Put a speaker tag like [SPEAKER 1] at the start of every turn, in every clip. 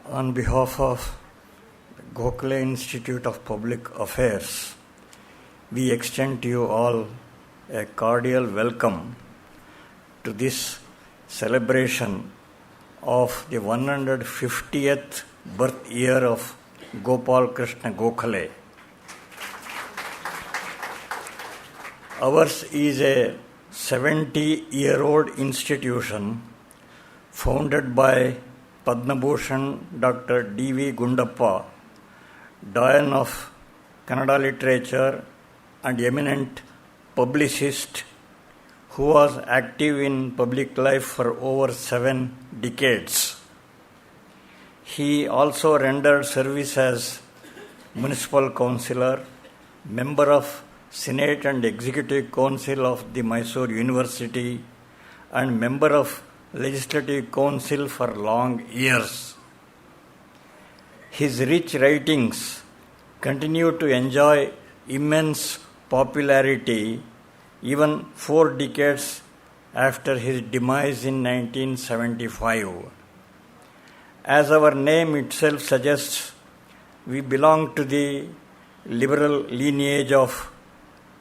[SPEAKER 1] On behalf of the Gokhale Institute of Public Affairs, we extend to you all a cordial welcome to this celebration of the 150th birth year of Gopal Krishna Gokhale. Ours is a 70-year-old institution founded by Padma Bhushan Dr. D.V. Gundappa, Doyen of Kannada literature and eminent publicist who was active in public life for over 7 decades. He also rendered service as municipal councillor, member of Senate and Executive Council of the Mysore University, and member of Legislative Council for long years. His rich writings continue to enjoy immense popularity even 4 decades after his demise in 1975. As our name itself suggests, we belong to the liberal lineage of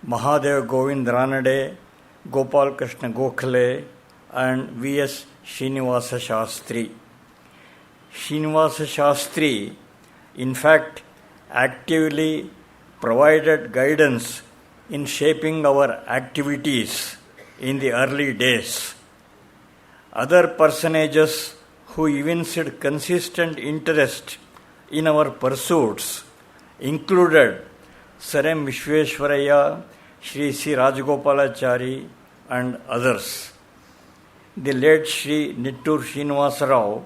[SPEAKER 1] Mahadev Govind Ranade, Gopal Krishna Gokhale, and V.S. Srinivasa Shastri. Srinivasa Shastri, in fact, actively provided guidance in shaping our activities in the early days. Other personages who evinced consistent interest in our pursuits included Sir M. Vishweshwaraya, Sri C. Rajagopalachari, and others. The late Sri Nittur Srinivasa Rao,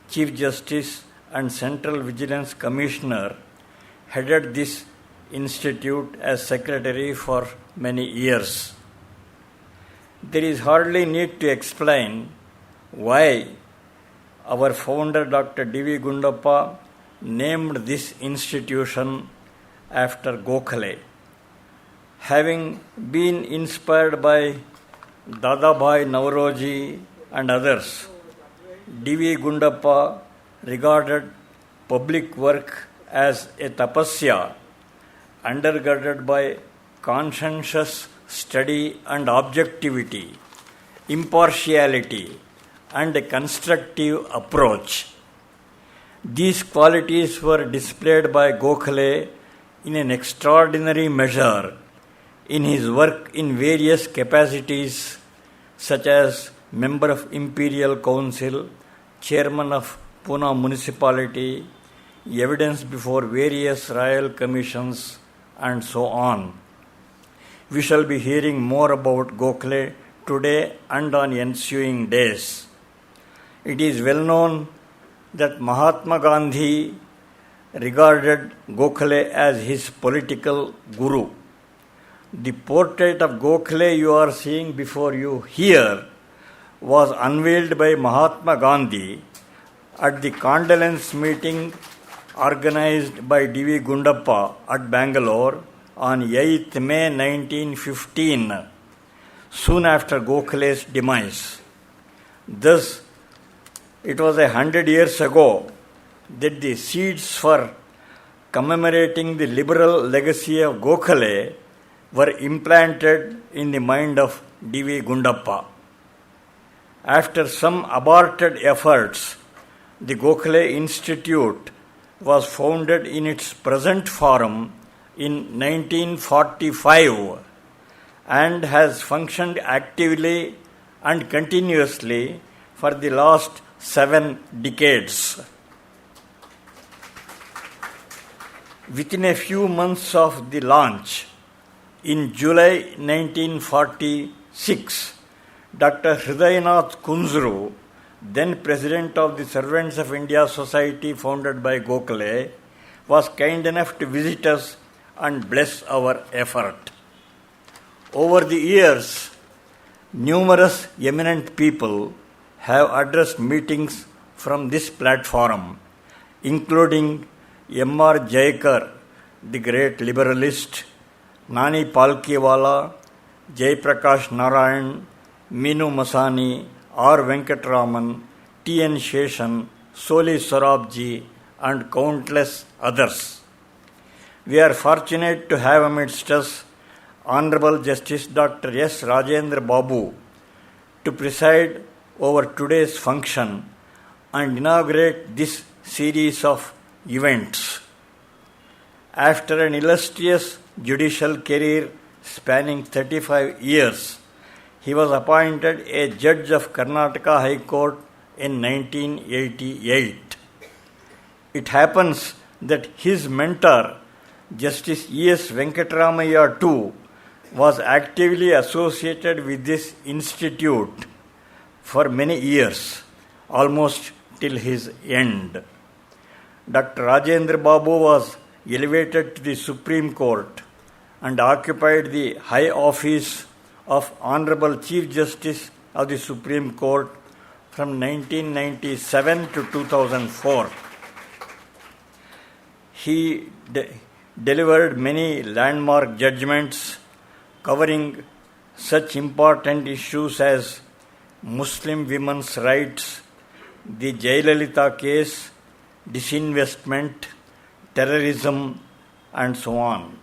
[SPEAKER 1] Chief Justice and Central Vigilance Commissioner, headed this institute as secretary for many years. There is hardly need to explain why our founder Dr. D.V. Gundappa named this institution after Gokhale. Having been inspired by Dadabhai Nauroji and others, D.V. Gundappa regarded public work as a tapasya undergirded by conscientious study and objectivity, impartiality, and a constructive approach. These qualities were displayed by Gokhale in an extraordinary measure in his work in various capacities such as member of Imperial Council, chairman of Pune Municipality, evidence before various royal commissions, and so on. We shall be hearing more about Gokhale today and on ensuing days. It is well known that Mahatma Gandhi regarded Gokhale as his political guru. The portrait of Gokhale you are seeing before you here was unveiled by Mahatma Gandhi at the condolence meeting organized by D.V. Gundappa at Bengaluru on 8th May 1915, soon after Gokhale's demise. Thus, it was 100 years ago that the seeds for commemorating the liberal legacy of Gokhale were implanted in the mind of D.V. Gundappa. After some aborted efforts, the Gokhale Institute was founded in its present form in 1945 and has functioned actively and continuously for the last 7 decades. Within a few months of the launch, in July 1946, Dr. Hridayanath Kunzru, then President of the Servants of India Society founded by Gokhale, was kind enough to visit us and bless our effort. Over the years, numerous eminent people have addressed meetings from this platform, including M.R. Jayakar, the great liberalist, Nani Palkiwala, Jaiprakash Narayan, Meenu Masani, R. Venkatraman, T. N. Sheshan, Soli Sorabji, and countless others. We are fortunate to have amidst us Honorable Justice Dr. S. Rajendra Babu to preside over today's function and inaugurate this series of events. After an illustrious judicial career spanning 35 years, he was appointed a judge of Karnataka High Court in 1988. It happens that his mentor, Justice E.S. Venkatramaiah too, was actively associated with this institute for many years, almost till his end. Dr. Rajendra Babu was elevated to the Supreme Court and occupied the high office of Honorable Chief Justice of the Supreme Court from 1997 to 2004. He delivered many landmark judgments covering such important issues as Muslim women's rights, the Jayalalitha case, disinvestment, terrorism, and so on.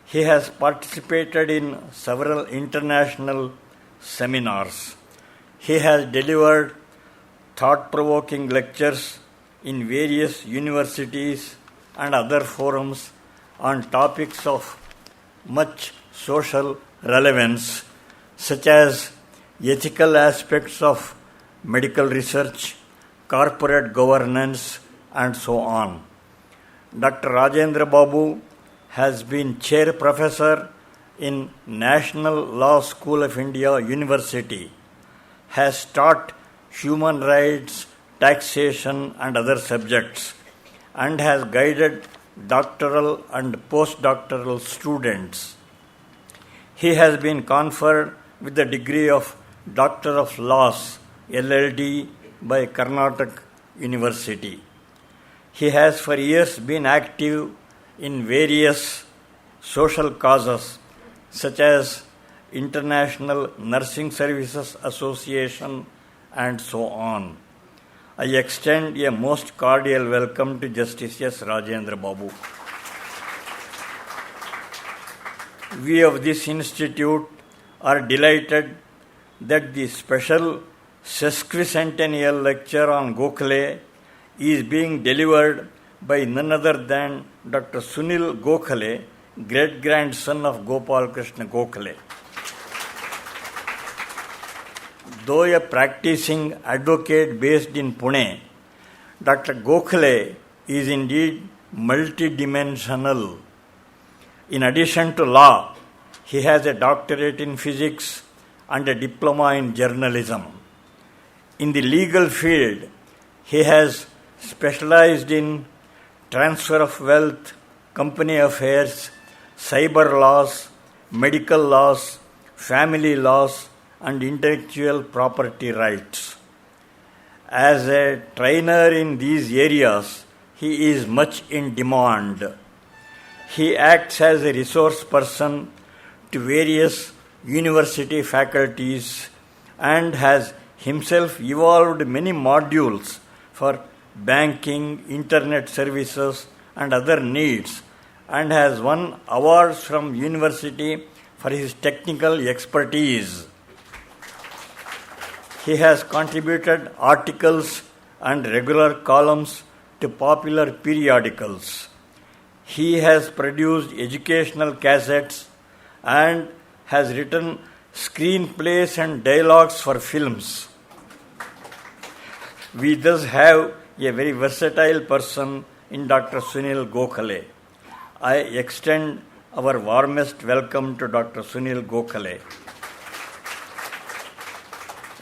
[SPEAKER 1] He has participated in several international seminars. He has delivered thought-provoking lectures in various universities and other forums on topics of much social relevance, such as ethical aspects of medical research, corporate governance, and so on. Dr. Rajendra Babu has been chair professor in National Law School of India University, has taught human rights, taxation, and other subjects, and has guided doctoral and postdoctoral students. He has been conferred with the degree of Doctor of Laws, LLD, by Karnataka University. He has for years been active in various social causes such as International Nursing Services Association and so on. I extend a most cordial welcome to Justice S. Rajendra Babu. We of this institute are delighted that the special sesquicentennial lecture on Gokhale is being delivered by none other than Dr. Sunil Gokhale, great-grandson of Gopal Krishna Gokhale. Though a practicing advocate based in Pune, Dr. Gokhale is indeed multidimensional. In addition to law, he has a doctorate in physics and a diploma in journalism. In the legal field, he has specialized in transfer of wealth, company affairs, cyber laws, medical laws, family laws, and intellectual property rights. As a trainer in these areas, he is much in demand. He acts as a resource person to various university faculties and has himself evolved many modules for banking, internet services, and other needs, and has won awards from university for his technical expertise. He has contributed articles and regular columns to popular periodicals. He has produced educational cassettes and has written screenplays and dialogues for films. We thus have a very versatile person in Dr. Sunil Gokhale. I extend our warmest welcome to Dr. Sunil Gokhale.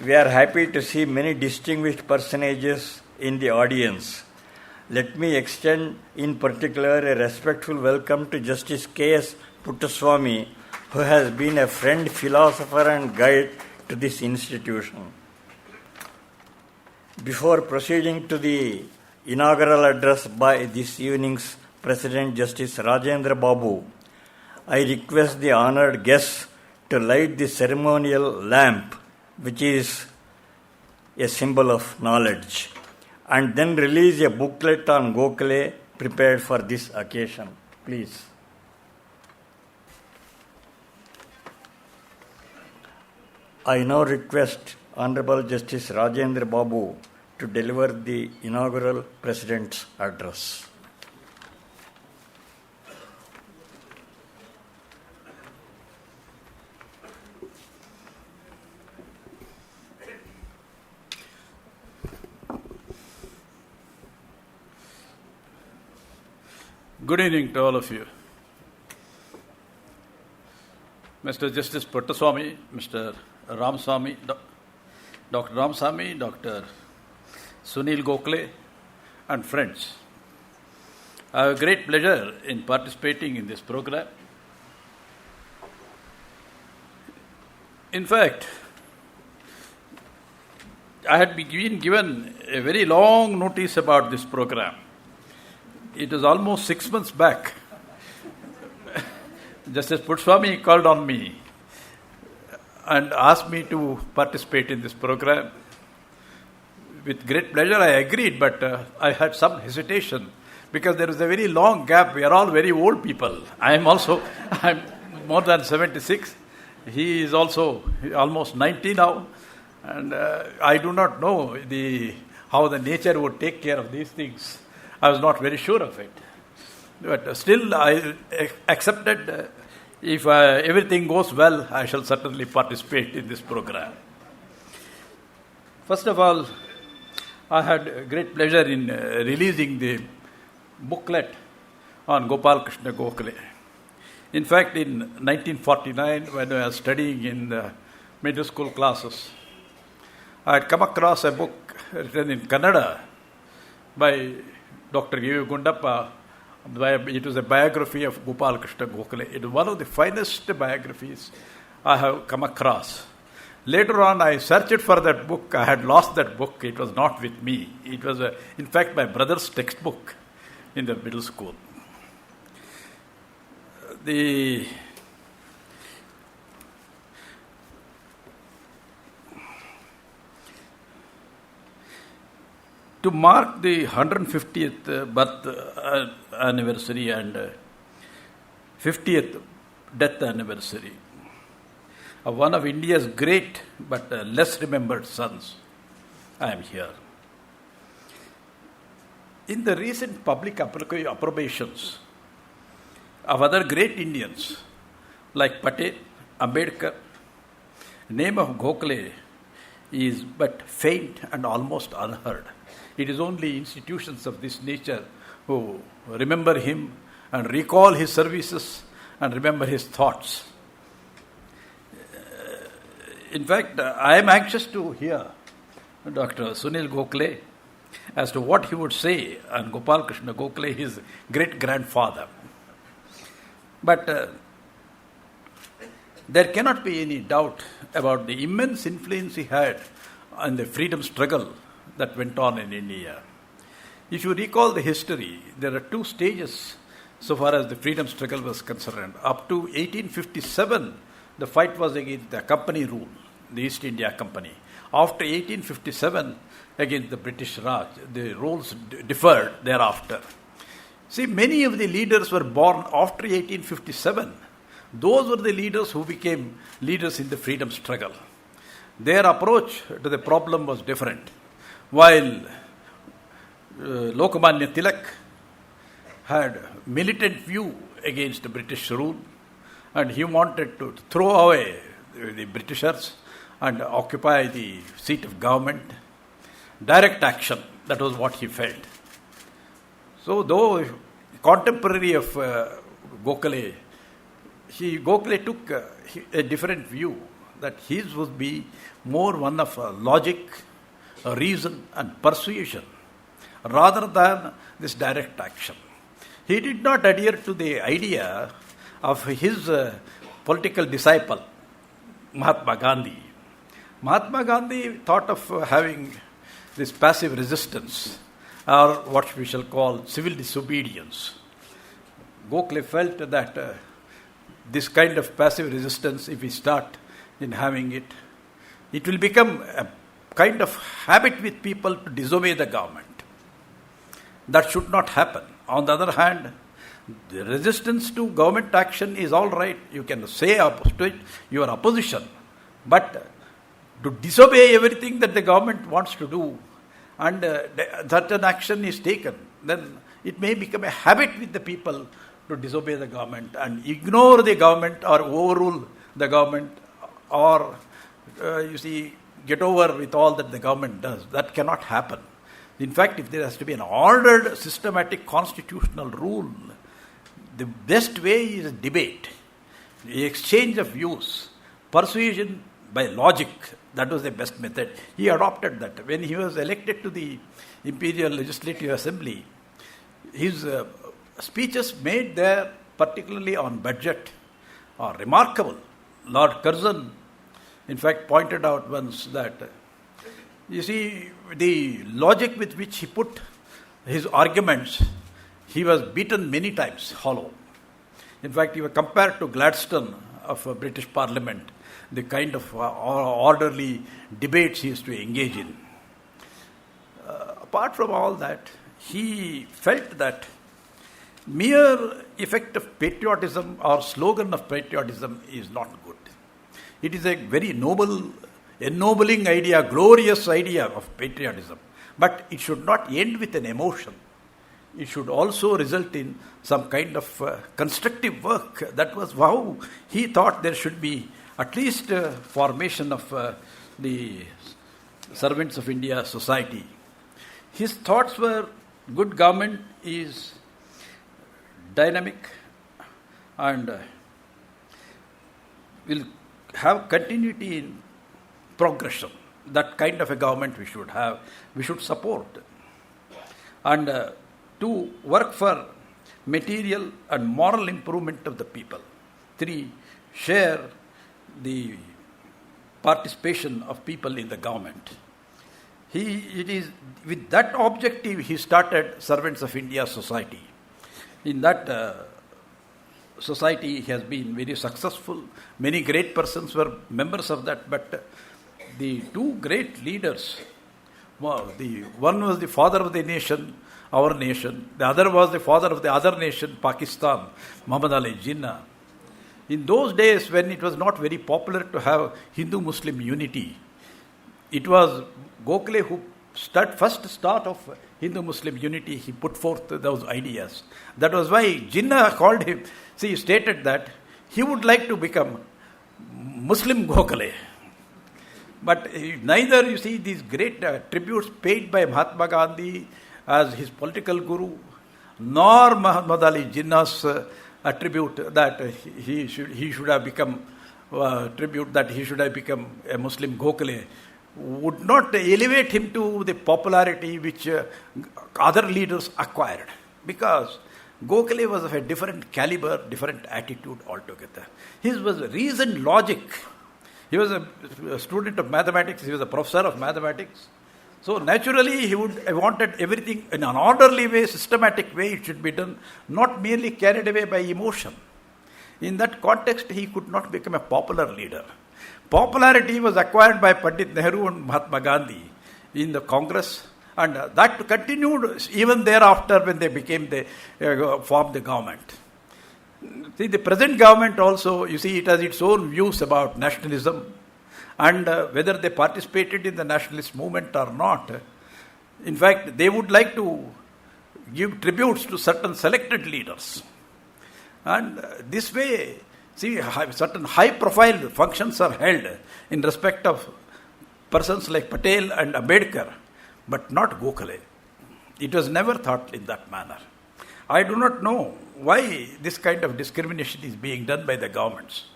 [SPEAKER 1] We are happy to see many distinguished personages in the audience. Let me extend in particular a respectful welcome to Justice K.S. Puttaswamy, who has been a friend, philosopher, and guide to this institution. Before proceeding to the inaugural address by this evening's President Justice Rajendra Babu, I request the honored guests to light the ceremonial lamp, which is a symbol of knowledge, and then release a booklet on Gokhale prepared for this occasion. Please. I now request Honorable Justice Rajendra Babu to deliver the inaugural President's address.
[SPEAKER 2] Good evening to all of you. Mr. Justice Puttaswamy, Mr. Ramswamy, Dr. Ramswamy, Dr. Sunil Gokhale, and friends. I have a great pleasure in participating in this program. In fact, I had been given a very long notice about this program. It was almost 6 months back. Justice Puttaswamy called on me and asked me to participate in this program. With great pleasure, I agreed, but I had some hesitation because there is a very long gap. We are all very old people. I'm more than 76. He is also almost 90 now. And I do not know how the nature would take care of these things. I was not very sure of it. But still, I accepted if everything goes well, I shall certainly participate in this program. First of all, I had great pleasure in releasing the booklet on Gopal Krishna Gokhale. In fact, in 1949, when I was studying in the middle school classes, I had come across a book written in Kannada by Dr. G. Gundappa. It was a biography of Gopal Krishna Gokhale. It was one of the finest biographies I have come across. Later on, I searched for that book. I had lost that book. It was not with me. It was, in fact, my brother's textbook in the middle school. To mark the 150th birth anniversary and 50th death anniversary of one of India's great but less remembered sons, I am here. In the recent public approbations of other great Indians like Patel, Ambedkar, name of Gokhale is but faint and almost unheard. It is only institutions of this nature who remember him and recall his services and remember his thoughts. In fact, I am anxious to hear Dr. Sunil Gokhale as to what he would say on Gopal Krishna Gokhale, his great-grandfather. But there cannot be any doubt about the immense influence he had on the freedom struggle that went on in India. If you recall the history, there are two stages so far as the freedom struggle was concerned. Up to 1857, the fight was against the company rule, the East India Company. After 1857, against the British Raj, the roles differed thereafter. See, many of the leaders were born after 1857. Those were the leaders who became leaders in the freedom struggle. Their approach to the problem was different. While Lokmanya Tilak had militant view against the British rule, and he wanted to throw away the Britishers and occupy the seat of government. Direct action, that was what he felt. So though contemporary of Gokhale, Gokhale took a different view, that his would be more one of logic, reason and persuasion rather than this direct action. He did not adhere to the idea of his political disciple, Mahatma Gandhi. Mahatma Gandhi thought of having this passive resistance, or what we shall call civil disobedience. Gokhale felt that this kind of passive resistance, if we start in having it will become a kind of habit with people to disobey the government. That should not happen. On the other hand, the resistance to government action is all right. You can say your opposition, but to disobey everything that the government wants to do and that an action is taken, then it may become a habit with the people to disobey the government and ignore the government or overrule the government or, get over with all that the government does. That cannot happen. In fact, if there has to be an ordered, systematic constitutional rule, the best way is debate, the exchange of views, persuasion by logic. That was the best method. He adopted that. When he was elected to the Imperial Legislative Assembly, his speeches made there, particularly on budget, are remarkable. Lord Curzon, in fact, pointed out once that, the logic with which he put his arguments, he was beaten many times hollow. In fact, he was compared to Gladstone of British Parliament, the kind of orderly debates he used to engage in. Apart from all that, he felt that mere effect of patriotism or slogan of patriotism is not good. It is a very noble, ennobling idea, glorious idea of patriotism. But it should not end with an emotion. It should also result in some kind of constructive work. That was how he thought there should be at least formation of the Servants of India Society. His thoughts were good government is dynamic and will have continuity in progression. That kind of a government we should have, we should support. And to work for material and moral improvement of the people. 3, share the participation of people in the government. It is with that objective he started Servants of India Society. In that society he has been very successful. Many great persons were members of that, but the two great leaders, the one was the father of the nation, our nation. The other was the father of the other nation, Pakistan, Muhammad Ali Jinnah. In those days when it was not very popular to have Hindu-Muslim unity, it was Gokhale who first start of Hindu-Muslim unity, he put forth those ideas. That was why Jinnah called him, he stated that he would like to become Muslim Gokhale. But neither, these great tributes paid by Mahatma Gandhi as his political guru, nor Muhammad Ali Jinnah's attribute that he should have become a Muslim Gokhale would not elevate him to the popularity which other leaders acquired, because Gokhale was of a different caliber, different attitude altogether. His was reasoned logic. He was a student of mathematics, he was a professor of mathematics. So naturally he would have wanted everything in an orderly way, systematic way it should be done, not merely carried away by emotion. In that context he could not become a popular leader. Popularity was acquired by Pandit Nehru and Mahatma Gandhi in the Congress, and that continued even thereafter when they formed the government. The present government also, it has its own views about nationalism and whether they participated in the nationalist movement or not. In fact, they would like to give tributes to certain selected leaders. And this way, certain high-profile functions are held in respect of persons like Patel and Ambedkar, but not Gokhale. It was never thought in that manner. I do not know why this kind of discrimination is being done by the governments.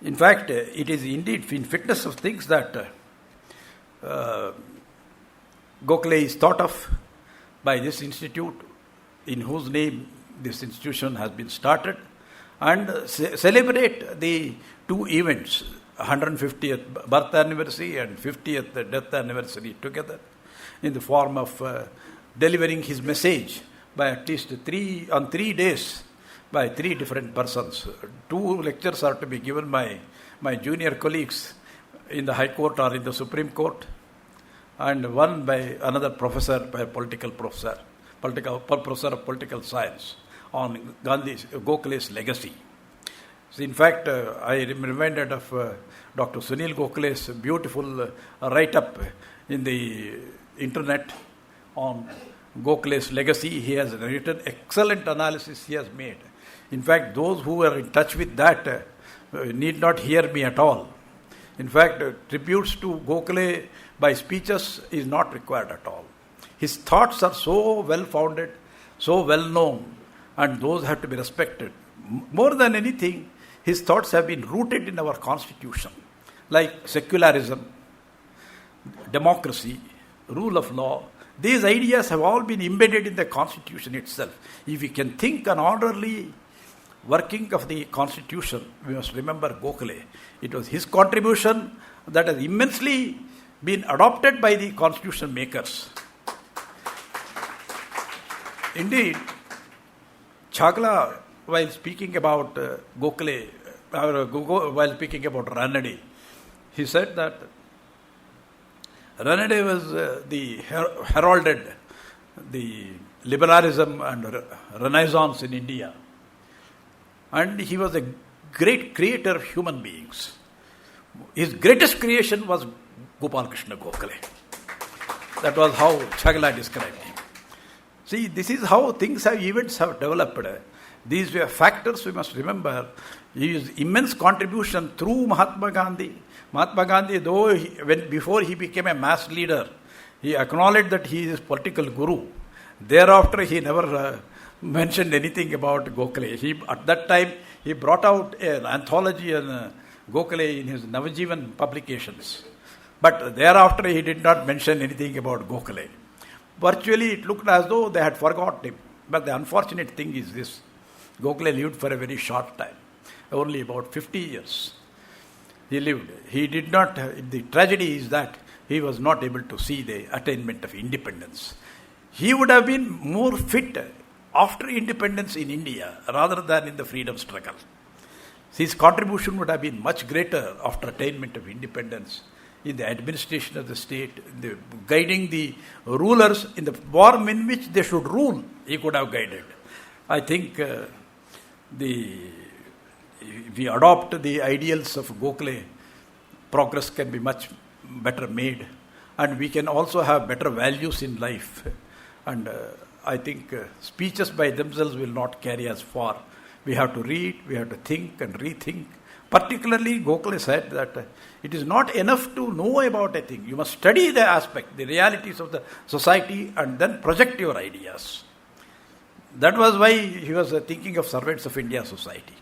[SPEAKER 2] In fact, it is indeed in fitness of things that Gokhale is thought of by this institute, in whose name this institution has been started, and celebrate the two events, 150th birth anniversary and 50th death anniversary together, in the form of delivering his message by at least 3 days by 3 different persons. 2 lectures are to be given by my junior colleagues in the High Court or in the Supreme Court, and 1 by another professor, by a political professor. professor of political science, on Gokhale's legacy. So in fact, I am reminded of Dr. Sunil Gokhale's beautiful write-up in the internet on Gokhale's legacy. He has written excellent analysis he has made. In fact, those who are in touch with that need not hear me at all. In fact, tributes to Gokhale by speeches is not required at all. His thoughts are so well-founded, so well-known, and those have to be respected. More than anything, his thoughts have been rooted in our constitution, like secularism, democracy, rule of law. These ideas have all been embedded in the constitution itself. If we can think an orderly working of the constitution, we must remember Gokhale. It was his contribution that has immensely been adopted by the constitution makers. Indeed, Chagla, while speaking about Gokhale, while speaking about Ranade, he said that Ranade was heralded the liberalism and renaissance in India. And he was a great creator of human beings. His greatest creation was Gopal Krishna Gokhale. That was how Chagla described him. See, this is how events have developed. These were factors we must remember. His immense contribution through Mahatma Gandhi. Mahatma Gandhi, before he became a mass leader, he acknowledged that he is political guru. Thereafter, he never mentioned anything about Gokhale. At that time, he brought out an anthology on Gokhale in his Navajivan publications. But thereafter, he did not mention anything about Gokhale. Virtually, it looked as though they had forgotten him. But the unfortunate thing is this. Gokhale lived for a very short time, only about 50 years. He lived. He did not, the tragedy is that he was not able to see the attainment of independence. He would have been more fit after independence in India rather than in the freedom struggle. His contribution would have been much greater after attainment of independence in the administration of the state, guiding the rulers in the form in which they should rule. He could have guided. I think if we adopt the ideals of Gokhale, progress can be much better made, and we can also have better values in life. And I think speeches by themselves will not carry us far. We have to read, we have to think and rethink. Particularly, Gokhale said that it is not enough to know about a thing. You must study the aspect, the realities of the society, and then project your ideas. That was why he was thinking of Servants of India Society.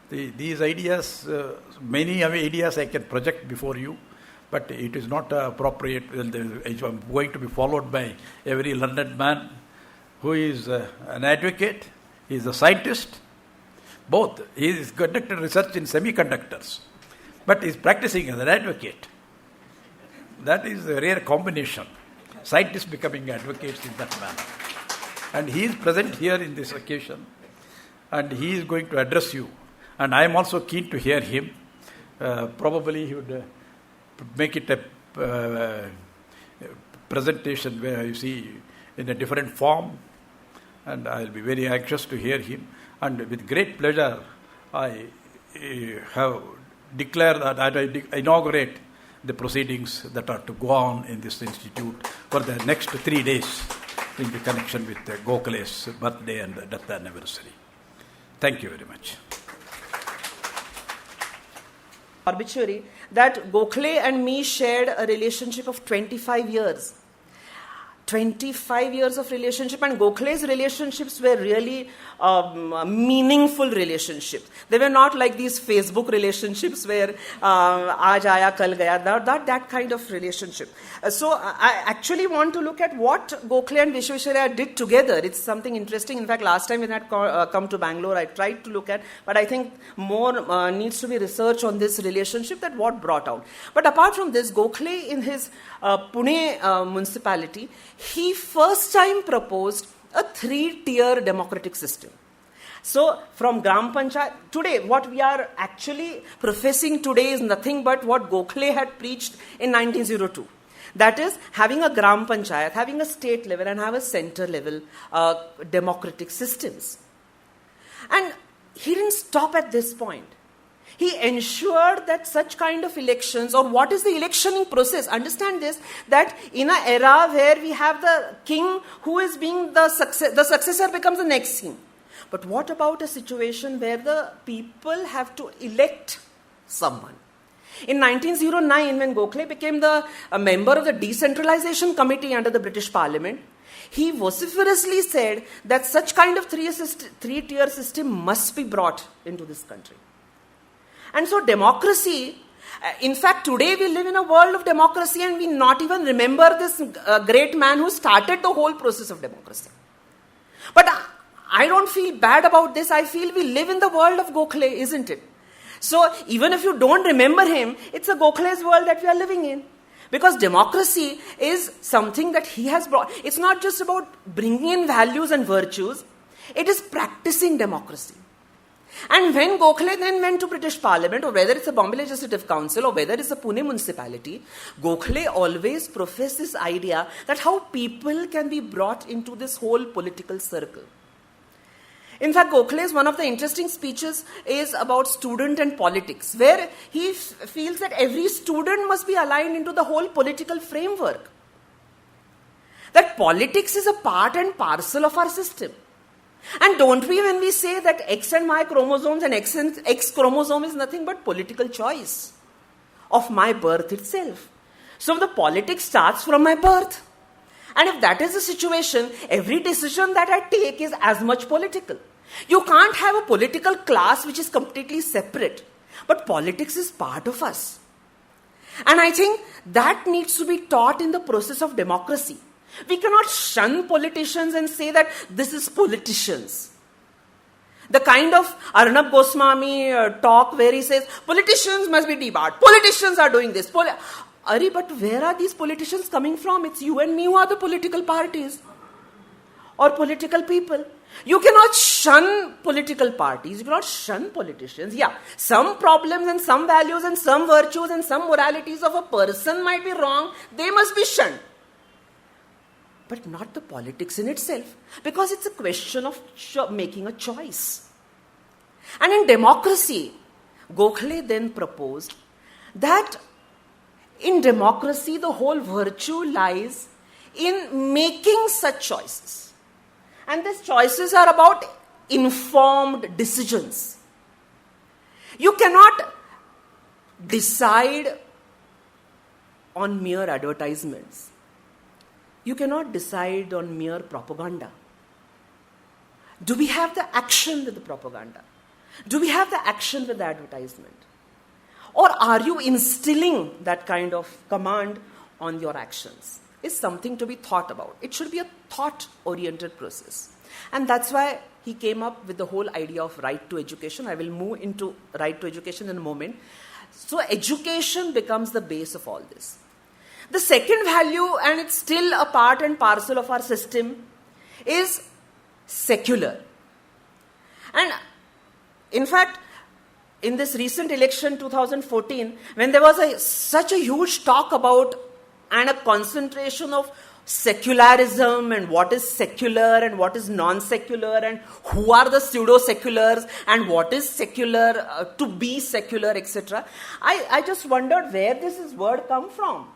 [SPEAKER 2] These ideas, many ideas I can project before you, but it is not appropriate. I'm going to be followed by a very learned man who is an advocate, he is a scientist, both. He is conducted research in semiconductors, but he is practicing as an advocate. That is a rare combination. Scientists becoming advocates in that manner. And he is present here in this occasion, and he is going to address you. And I am also keen to hear him. Probably he would make it a presentation where you see in a different form, and I will be very anxious to hear him. And with great pleasure, I have declared that I inaugurate the proceedings that are to go on in this institute for the next 3 days in the connection with Gokhale's birthday and death anniversary. Thank you very much.
[SPEAKER 3] Obituary that Gokhale and me shared a relationship of 25 years. 25 years of relationship, and Gokhale's relationships were really meaningful relationships. They were not like these Facebook relationships where aaj aaya kal gaya, that kind of relationship. So I actually want to look at what Gokhale and Vishwesvaraya did together. It's something interesting. In fact, last time when I had come to Bangalore, I tried to look at, but I think more needs to be research on this relationship, that what brought out. But apart from this, Gokhale in his Pune municipality, he first time proposed a 3-tier democratic system. So from Gram Panchayat, today what we are actually professing today is nothing but what Gokhale had preached in 1902. That is, having a gram panchayat, having a state level, and have a center level democratic systems. And he didn't stop at this point. He ensured that such kind of elections, or what is the electioning process? Understand this, that in an era where we have the king who is being the successor becomes the next king. But what about a situation where the people have to elect someone? In 1909, when Gokhale became a member of the Decentralization Committee under the British Parliament, he vociferously said that such kind of three-tier system must be brought into this country. And so democracy, in fact, today we live in a world of democracy and we not even remember this great man who started the whole process of democracy. But I don't feel bad about this. I feel we live in the world of Gokhale, isn't it? So even if you don't remember him, it's a Gokhale's world that we are living in. Because democracy is something that he has brought. It's not just about bringing in values and virtues. It is practicing democracy. And when Gokhale then went to British Parliament, or whether it's the Bombay Legislative Council, or whether it's the Pune municipality, Gokhale always professed this idea that how people can be brought into this whole political circle. In fact, Gokhale's one of the interesting speeches is about student and politics, where he feels that every student must be aligned into the whole political framework. That politics is a part and parcel of our system. And don't we, when we say that X and Y chromosomes and X chromosome is nothing but political choice of my birth itself. So the politics starts from my birth. And if that is the situation, every decision that I take is as much political. You can't have a political class which is completely separate. But politics is part of us. And I think that needs to be taught in the process of democracy. We cannot shun politicians and say that this is politicians. The kind of Arnab Goswami talk where he says, politicians must be debarred, politicians are doing this. But where are these politicians coming from? It's you and me who are the political parties or political people. You cannot shun political parties, you cannot shun politicians. Yeah, some problems and some values and some virtues and some moralities of a person might be wrong, they must be shunned. But not the politics in itself, because it's a question of making a choice. And in democracy, Gokhale then proposed that in democracy, the whole virtue lies in making such choices. And these choices are about informed decisions. You cannot decide on mere advertisements. You cannot decide on mere propaganda. Do we have the action with the propaganda? Do we have the action with the advertisement? Or are you instilling that kind of command on your actions? It's something to be thought about. It should be a thought-oriented process. And that's why he came up with the whole idea of right to education. I will move into right to education in a moment. So education becomes the base of all this. The second value, and it's still a part and parcel of our system, is secular. And in fact, in this recent election, 2014, when there was such a huge talk about and a concentration of secularism and what is secular and what is non-secular and who are the pseudo-seculars and what is secular, to be secular, etc. I just wondered where this word come from.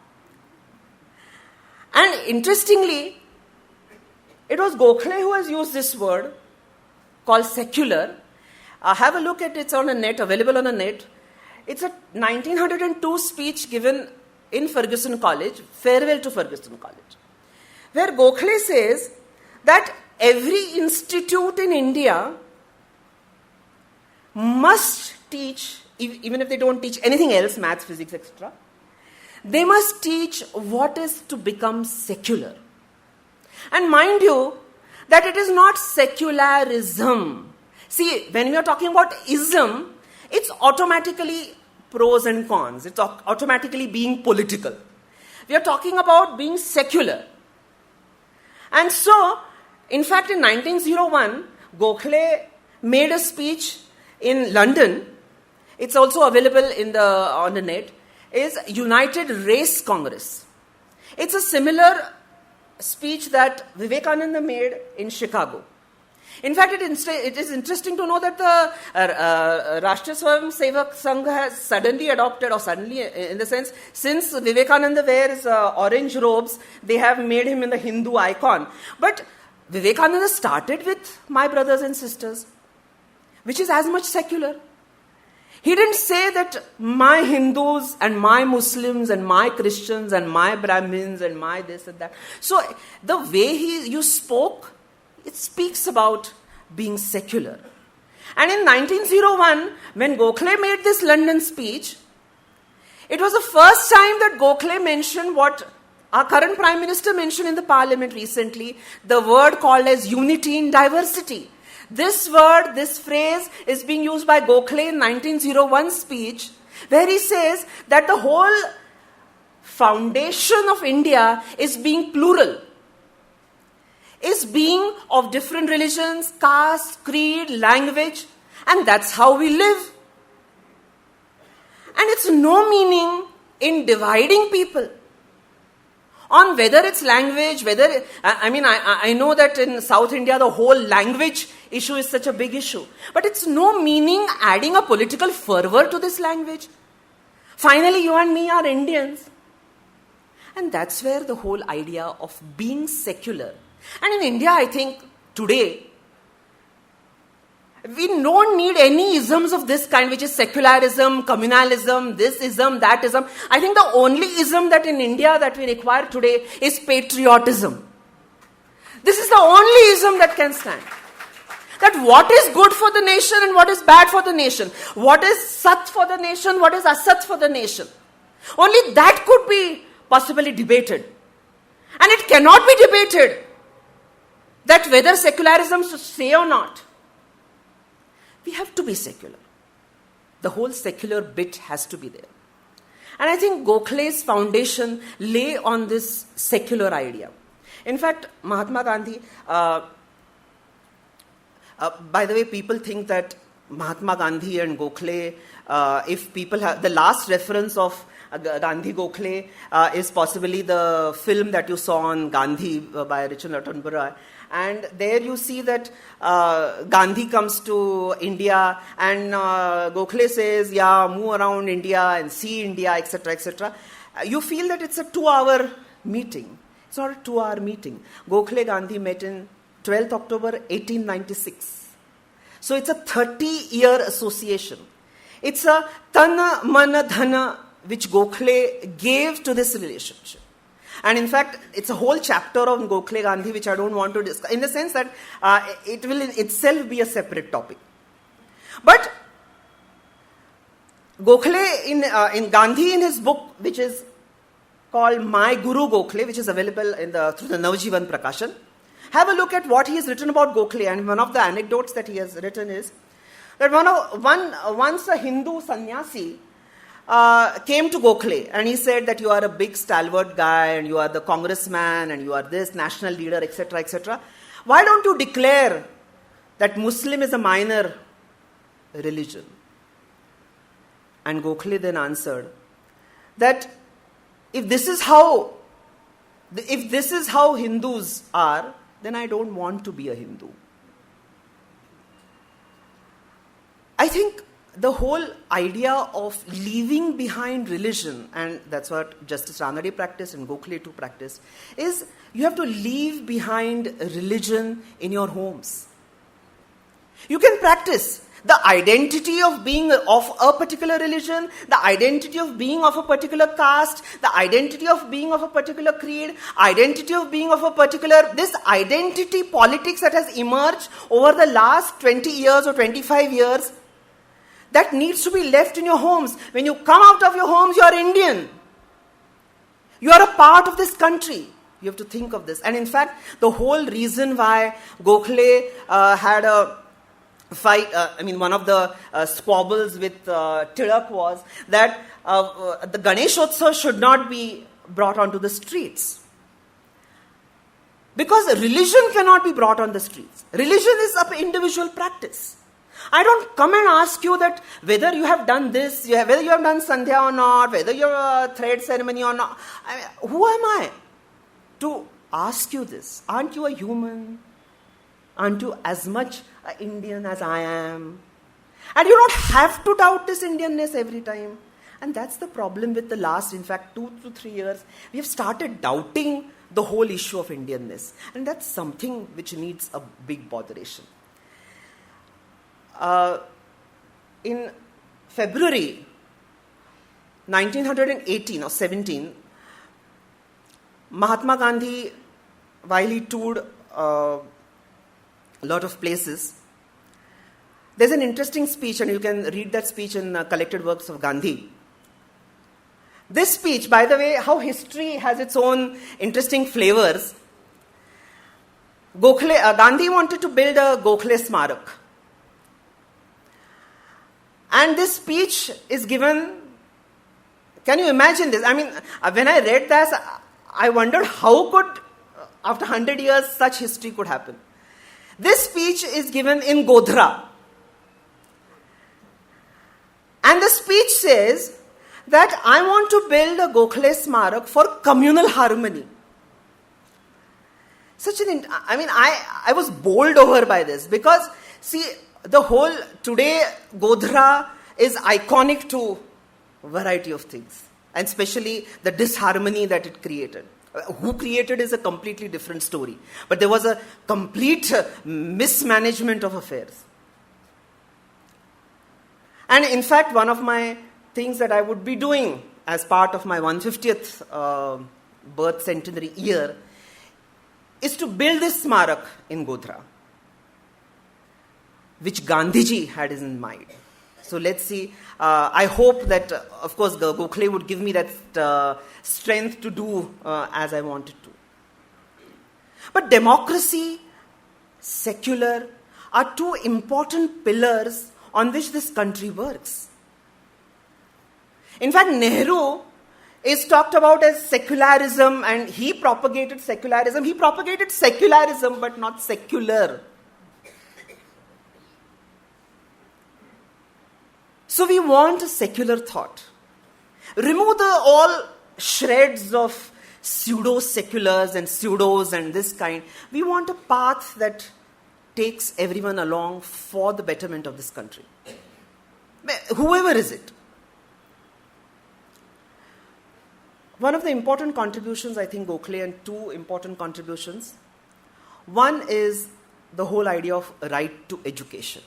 [SPEAKER 3] And interestingly, it was Gokhale who has used this word called secular. Have a look at it, it's on the net, available on the net. It's a 1902 speech given in Fergusson College, Farewell to Fergusson College, where Gokhale says that every institute in India must teach, even if they don't teach anything else, maths, physics, etc., they must teach what is to become secular. And mind you, that it is not secularism. See, when we are talking about ism, it's automatically pros and cons. It's automatically being political. We are talking about being secular. And so, in fact, in 1901, Gokhale made a speech in London. It's also available on the net. Is United Race Congress. It's a similar speech that Vivekananda made in Chicago. In fact, it is interesting to know that the Rashtriya Swayamsevak Sangh has suddenly adopted, or suddenly in the sense, since Vivekananda wears orange robes, they have made him in the Hindu icon. But Vivekananda started with my brothers and sisters, which is as much secular. He didn't say that my Hindus and my Muslims and my Christians and my Brahmins and my this and that. So the way you spoke, it speaks about being secular. And in 1901, when Gokhale made this London speech, it was the first time that Gokhale mentioned what our current Prime Minister mentioned in the Parliament recently, the word called as unity in diversity. This word, this phrase is being used by Gokhale in 1901 speech, where he says that the whole foundation of India is being plural, is being of different religions, caste, creed, language, and that's how we live. And it's no meaning in dividing people on whether it's language, I know that in South India the whole language issue is such a big issue. But it's no meaning adding a political fervor to this language. Finally, you and me are Indians. And that's where the whole idea of being secular. And in India, I think today, we don't need any isms of this kind, which is secularism, communalism, this ism, that ism. I think the only ism that in India that we require today is patriotism. This is the only ism that can stand. That what is good for the nation and what is bad for the nation. What is sat for the nation, what is asat for the nation. Only that could be possibly debated. And it cannot be debated that whether secularism should stay or not. We have to be secular. The whole secular bit has to be there. And I think Gokhale's foundation lay on this secular idea. In fact, Mahatma Gandhi, by the way, people think that Mahatma Gandhi and Gokhale, if people have, the last reference of Gandhi Gokhale is possibly the film that you saw on Gandhi by Richard Attenborough. And there you see that Gandhi comes to India and Gokhale says, yeah, move around India and see India, etc., etc. You feel that it's a 2-hour meeting. It's not a 2-hour meeting. Gokhale Gandhi met in 12th October 1896. So it's a 30-year association. It's a tana, mana, dhana, which Gokhale gave to this relationship. And in fact, it's a whole chapter on Gokhale Gandhi, which I don't want to discuss, in the sense that it will in itself be a separate topic. But Gokhale, in Gandhi, in his book, which is called My Guru Gokhale, which is available through the Navjivan Prakashan, have a look at what he has written about Gokhale. And one of the anecdotes that he has written is that once a Hindu sannyasi came to Gokhale and he said that you are a big stalwart guy and you are the congressman and you are this national leader, etc., etc. Why don't you declare that Muslim is a minor religion? And Gokhale then answered that if this is how Hindus are, then I don't want to be a Hindu. I think the whole idea of leaving behind religion, and that's what Justice Ranade practiced and Gokhale too practiced, is you have to leave behind religion in your homes. You can practice the identity of being of a particular religion, the identity of being of a particular caste, the identity of being of a particular creed, identity of being of a particular, this identity politics that has emerged over the last 20 years or 25 years, that needs to be left in your homes. When you come out of your homes, you are Indian. You are a part of this country. You have to think of this. And in fact, the whole reason why Gokhale had a fight, one of the squabbles with Tilak was that the Ganeshotsav should not be brought onto the streets. Because religion cannot be brought on the streets. Religion is an individual practice. I don't come and ask you that whether you have done this, whether you have done Sandhya or not, whether you have a thread ceremony or not. Who am I to ask you this? Aren't you a human? Aren't you as much an Indian as I am? And you don't have to doubt this Indianness every time. And that's the problem with the last, in fact, 2 to 3 years. We have started doubting the whole issue of Indianness. And that's something which needs a big botheration. In February 1918 or 17, Mahatma Gandhi, while he toured a lot of places, there's an interesting speech, and you can read that speech in Collected Works of Gandhi. This speech, by the way, how history has its own interesting flavors. Gandhi wanted to build a Gokhale Smarak. And this speech is given, can you imagine this? I mean, when I read this, I wondered how could, after 100 years, such history could happen. This speech is given in Godhra. And the speech says that I want to build a Gokhale Smarak for communal harmony. I was bowled over by this because, see, the whole, today, Godhra is iconic to a variety of things. And especially the disharmony that it created. Who created is a completely different story. But there was a complete mismanagement of affairs. And in fact, one of my things that I would be doing as part of my 150th birth centenary year is to build this Smarak in Godhra, which Gandhiji had in mind. So let's see. I hope that, of course, Gokhale would give me that strength to do as I wanted to. But democracy, secular, are two important pillars on which this country works. In fact, Nehru is talked about as secularism, and he propagated secularism. He propagated secularism, but not secular. So we want a secular thought. Remove all shreds of pseudo-seculars and pseudos and this kind. We want a path that takes everyone along for the betterment of this country. Whoever is it. One of the important contributions, I think, Gokhale, and two important contributions. One is the whole idea of right to education.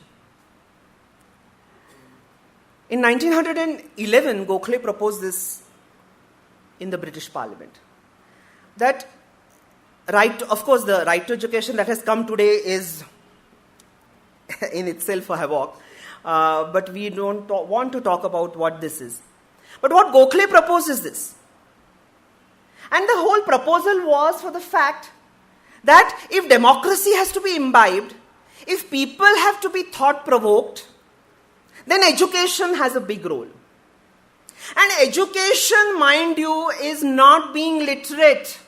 [SPEAKER 3] In 1911, Gokhale proposed this in the British Parliament. That right, of course, the right to education that has come today is in itself a havoc. But we don't want to talk about what this is. But what Gokhale proposed is this. And the whole proposal was for the fact that if democracy has to be imbibed, if people have to be thought-provoked, then education has a big role. And education, mind you, is not being literate.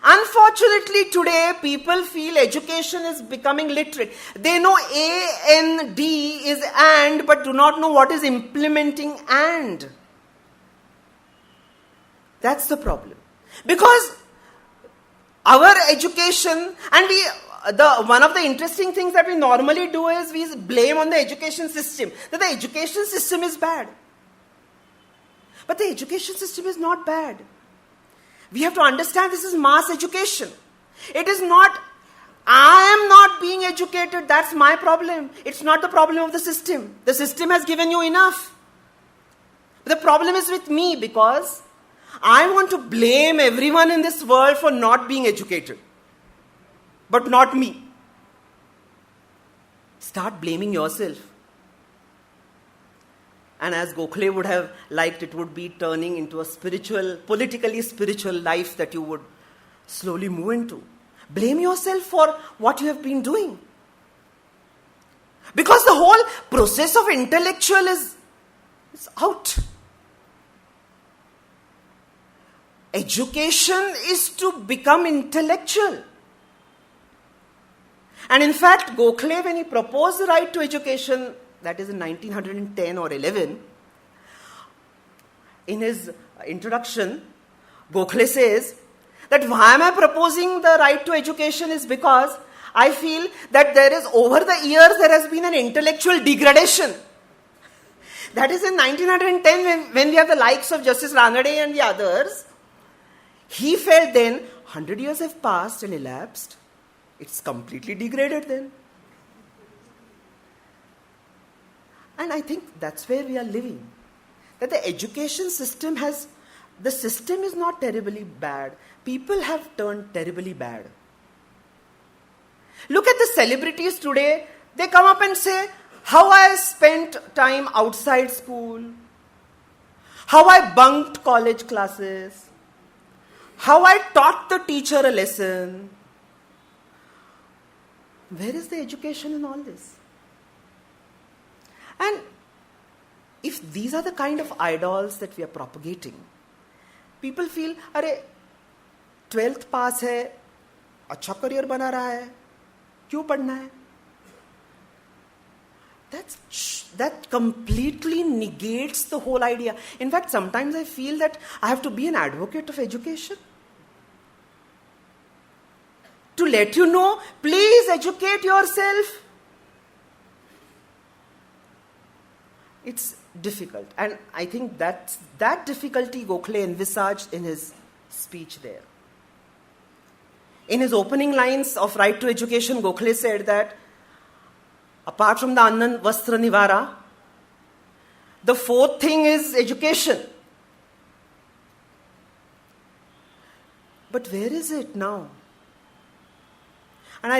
[SPEAKER 3] Unfortunately, today, people feel education is becoming literate. They know A, N, D is and, but do not know what is implementing and. That's the problem. Because our education, and one of the interesting things that we normally do is we blame on the education system. That the education system is bad. But the education system is not bad. We have to understand this is mass education. It is not, I am not being educated, that's my problem. It's not the problem of the system. The system has given you enough. The problem is with me because I want to blame everyone in this world for not being educated. But not me. Start blaming yourself. And as Gokhale would have liked, it would be turning into a spiritual, politically spiritual life that you would slowly move into. Blame yourself for what you have been doing. Because the whole process of intellectual is out. Education is to become intellectual. And in fact, Gokhale, when he proposed the right to education, that is in 1910 or 11, in his introduction, Gokhale says that why am I proposing the right to education is because I feel that there is, over the years, there has been an intellectual degradation. That is in 1910 when we have the likes of Justice Ranade and the others. He felt then, 100 years have passed and elapsed. It's completely degraded then. And I think that's where we are living. That the education system the system is not terribly bad. People have turned terribly bad. Look at the celebrities today. They come up and say, how I spent time outside school, how I bunked college classes, how I taught the teacher a lesson. Where is the education in all this? And if these are the kind of idols that we are propagating, people feel, अरे 12th pass है, अच्छा career बना रहा है, क्यों पढ़ना है? That completely negates the whole idea. In fact, sometimes I feel that I have to be an advocate of education. To let you know, please educate yourself. It's difficult. And I think that difficulty Gokhale envisaged in his speech there. In his opening lines of Right to Education, Gokhale said that apart from the Anna Vastra Nivara, the fourth thing is education. But where is it now? And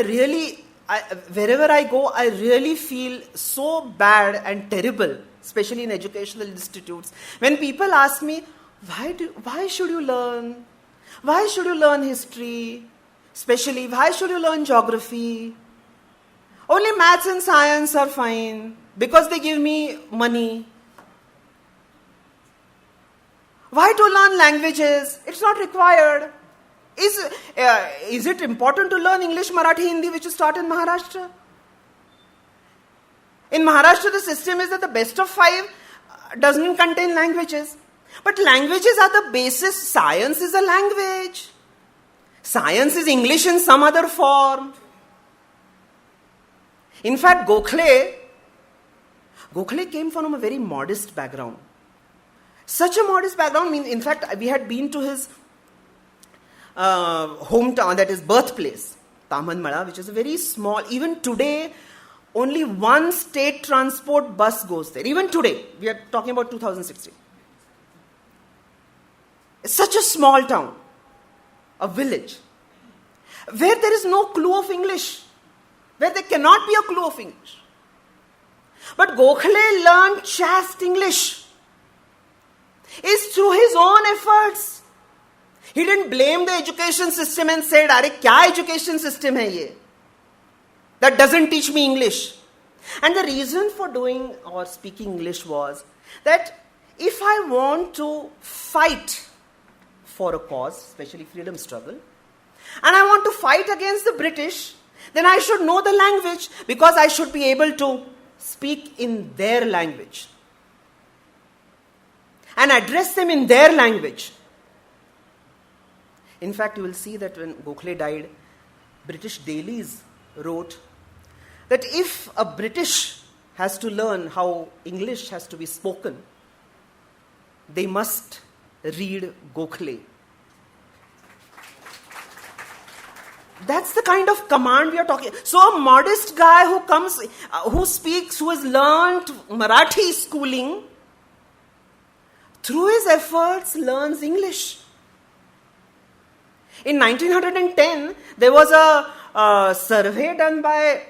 [SPEAKER 3] wherever I go, I really feel so bad and terrible, especially in educational institutes. When people ask me, why should you learn? Why should you learn history? Especially, why should you learn geography? Only maths and science are fine because they give me money. Why to learn languages? It's not required. Is it important to learn English, Marathi, Hindi, which is taught in Maharashtra? In Maharashtra, the system is that the best of 5 doesn't contain languages. But languages are the basis. Science is a language. Science is English in some other form. In fact, Gokhale came from a very modest background. Such a modest background, in fact, we had been to his hometown, that is birthplace, Tamanmala, which is a very small, even today, only one state transport bus goes there. Even today, we are talking about 2016. It's such a small town, a village, where there is no clue of English, where there cannot be a clue of English. But Gokhale learned chaste English. It's through his own efforts. He didn't blame the education system and said, "Arey, kya education system hai ye? That doesn't teach me English." And the reason for doing or speaking English was that if I want to fight for a cause, especially freedom struggle, and I want to fight against the British, then I should know the language because I should be able to speak in their language and address them in their language. In fact, you will see that when Gokhale died, British dailies wrote that if a British has to learn how English has to be spoken, they must read Gokhale. That's the kind of command we are talking. So a modest guy who comes, who speaks, who has learned Marathi schooling, through his efforts learns English. In 1910, there was a survey done by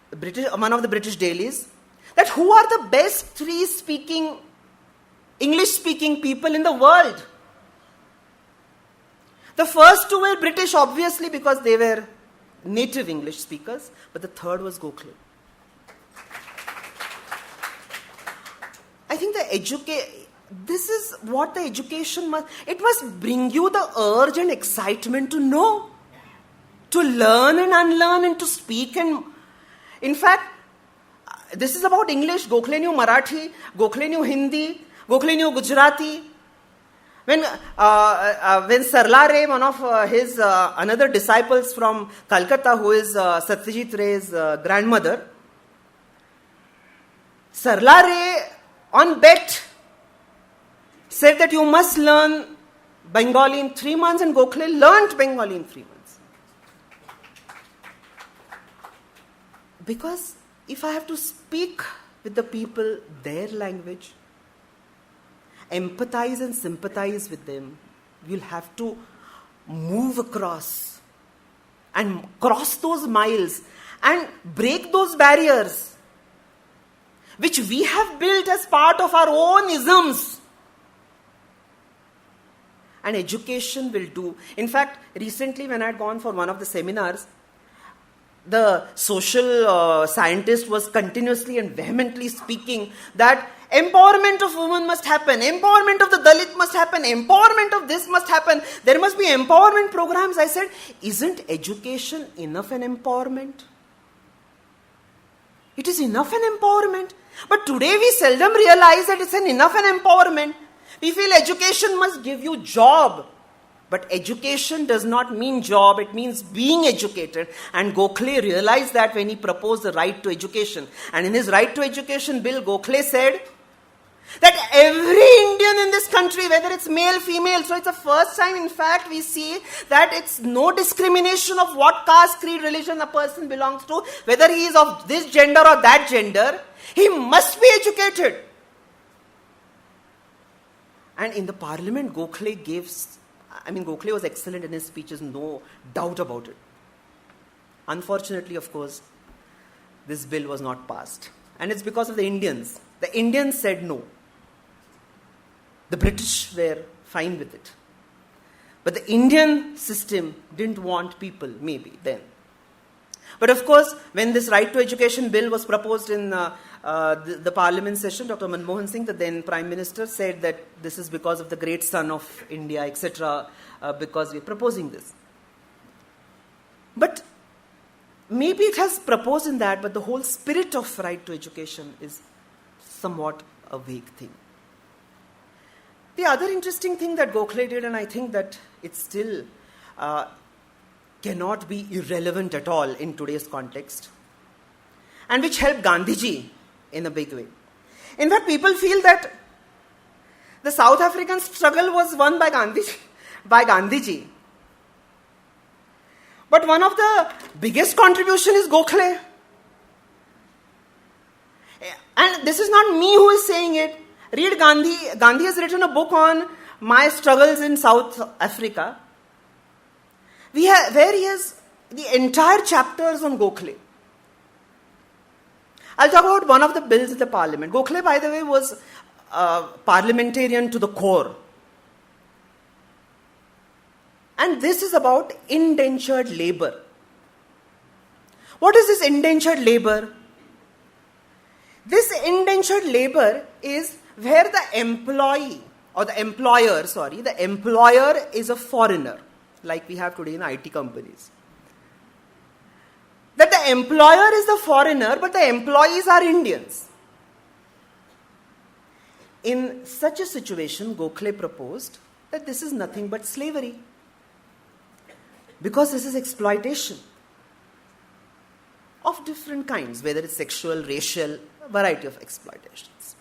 [SPEAKER 3] one of the British dailies, that who are the best 3 English-speaking people in the world. The first 2 were British, obviously, because they were native English speakers, but the third was Gokhale. I think this is what the education must... It must bring you the urge and excitement to know. to learn and unlearn and to speak. And in fact, this is about English. Gokhale knew Marathi, Gokhale knew Hindi, Gokhale knew Gujarati. When Sarla Ray, one of his another disciples from Calcutta, who is Satyajit Ray's grandmother, Sarla Ray on bet said that you must learn Bengali in 3 months, and Gokhale learnt Bengali in 3 months. Because if I have to speak with the people their language, empathize and sympathize with them, you'll have to move across and cross those miles and break those barriers which we have built as part of our own isms. And education will do. In fact, recently when I had gone for one of the seminars, the social scientist was continuously and vehemently speaking that empowerment of women must happen, empowerment of the Dalit must happen, empowerment of this must happen, there must be empowerment programs. I said, isn't education enough an empowerment? It is enough an empowerment. But today we seldom realize that it's enough an empowerment. We feel education must give you job. But education does not mean job, it means being educated. And Gokhale realized that when he proposed the right to education. And in his right to education bill, Gokhale said that every Indian in this country, whether it's male, female, so it's the first time in fact we see that it's no discrimination of what caste, creed, religion a person belongs to, whether he is of this gender or that gender, he must be educated. And in the parliament, Gokhale was excellent in his speeches, no doubt about it. Unfortunately, of course, this bill was not passed. And it's because of the Indians. The Indians said no. The British were fine with it. But the Indian system didn't want people, maybe, then. But of course, when this right to education bill was proposed in the parliament session, Dr. Manmohan Singh, the then Prime Minister, said that this is because of the great son of India, etc., because we're proposing this. But maybe it has proposed in that, but the whole spirit of right to education is somewhat a vague thing. The other interesting thing that Gokhale did, and I think that it still cannot be irrelevant at all in today's context, and which helped Gandhiji in a big way. In fact, people feel that the South African struggle was won by Gandhiji. But one of the biggest contribution is Gokhale. And this is not me who is saying it. Read Gandhi. Gandhi has written a book on my struggles in South Africa, where he has the entire chapters on Gokhale. I'll talk about one of the bills in the parliament. Gokhale, by the way, was a parliamentarian to the core. And this is about indentured labor. What is this indentured labor? This indentured labor is where the employer is a foreigner, like we have today in IT companies. That the employer is the foreigner, but the employees are Indians. In such a situation, Gokhale proposed that this is nothing but slavery, because this is exploitation of different kinds, whether it's sexual, racial, variety of exploitations.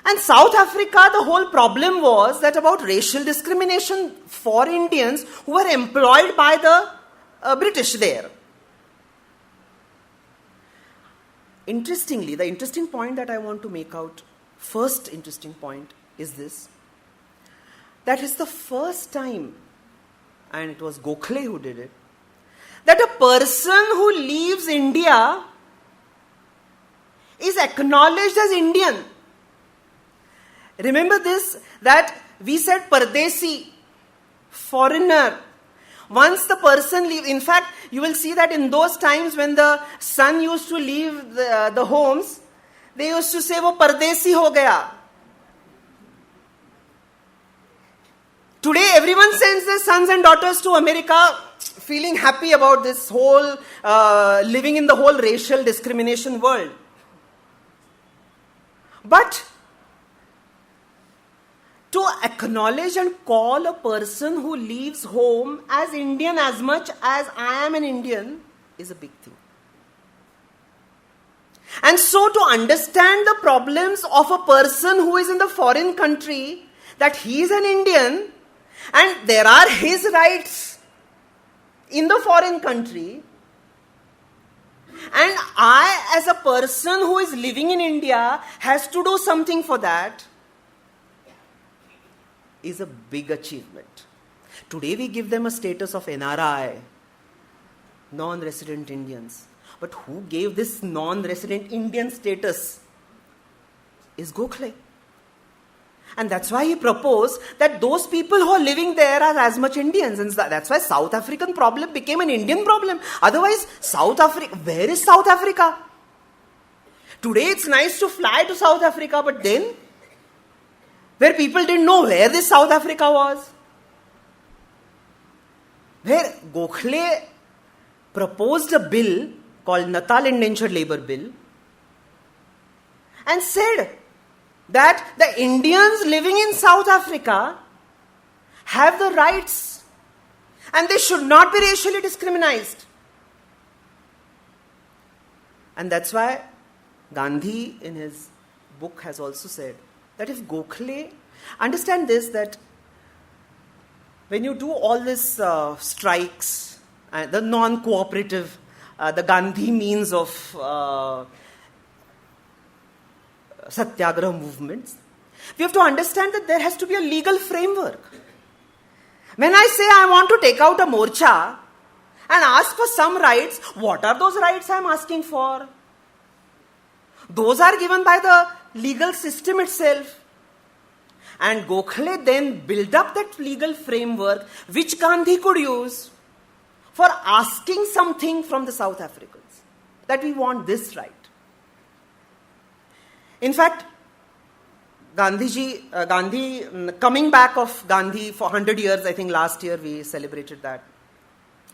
[SPEAKER 3] And South Africa, the whole problem was that about racial discrimination for Indians who were employed by the British there. Interestingly, the interesting point that I want to make out, first interesting point is this, that is the first time, and it was Gokhale who did it, that a person who leaves India is acknowledged as Indian. Remember this, that we said Pardesi, foreigner. Once the person leaves, in fact, you will see that in those times when the son used to leave the homes, they used to say, wo Pardesi ho gaya. Today, everyone sends their sons and daughters to America. feeling happy about this whole, living in the whole racial discrimination world. But to acknowledge and call a person who leaves home as Indian as much as I am an Indian is a big thing. And so to understand the problems of a person who is in the foreign country, that he is an Indian and there are his rights in the foreign country, and I as a person who is living in India has to do something for that, is a big achievement. Today we give them a status of NRI, non-resident Indians. But who gave this non-resident Indian status is Gokhale. And that's why he proposed that those people who are living there are as much Indians. And that's why South African problem became an Indian problem. Otherwise, South Africa, where is South Africa? Today it's nice to fly to South Africa, but then, where people didn't know where this South Africa was, where Gokhale proposed a bill called Natal Indentured Labour Bill and said that the Indians living in South Africa have the rights and they should not be racially discriminated. And that's why Gandhi in his book has also said that if Gokhale, understand this, that when you do all this strikes, the non-cooperative, the Gandhi means of satyagraha movements, we have to understand that there has to be a legal framework. When I say I want to take out a morcha and ask for some rights, what are those rights I am asking for? Those are given by the legal system itself. And Gokhale then built up that legal framework which Gandhi could use for asking something from the South Africans, that we want this right. In fact, Gandhi, coming back of Gandhi for 100 years, I think last year we celebrated that.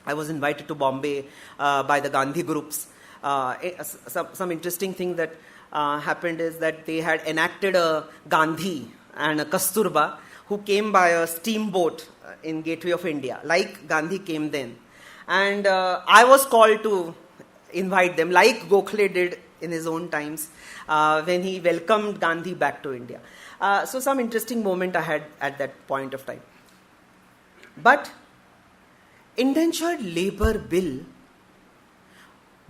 [SPEAKER 3] I was invited to Bombay by the Gandhi groups. Some interesting thing that happened is that they had enacted a Gandhi and a Kasturba who came by a steamboat in Gateway of India, like Gandhi came then. And I was called to invite them, like Gokhale did in his own times, when he welcomed Gandhi back to India. So some interesting moment I had at that point of time. But Indentured Labour Bill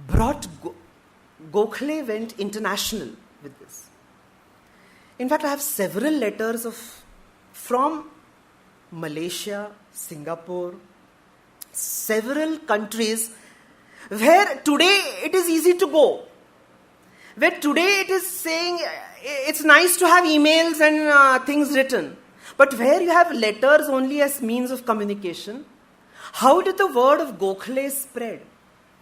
[SPEAKER 3] brought Gokhale went international with this. In fact, I have several letters from Malaysia, Singapore, several countries where today it is easy to go. Where today it is saying it's nice to have emails and things written. But where you have letters only as means of communication, how did the word of Gokhale spread?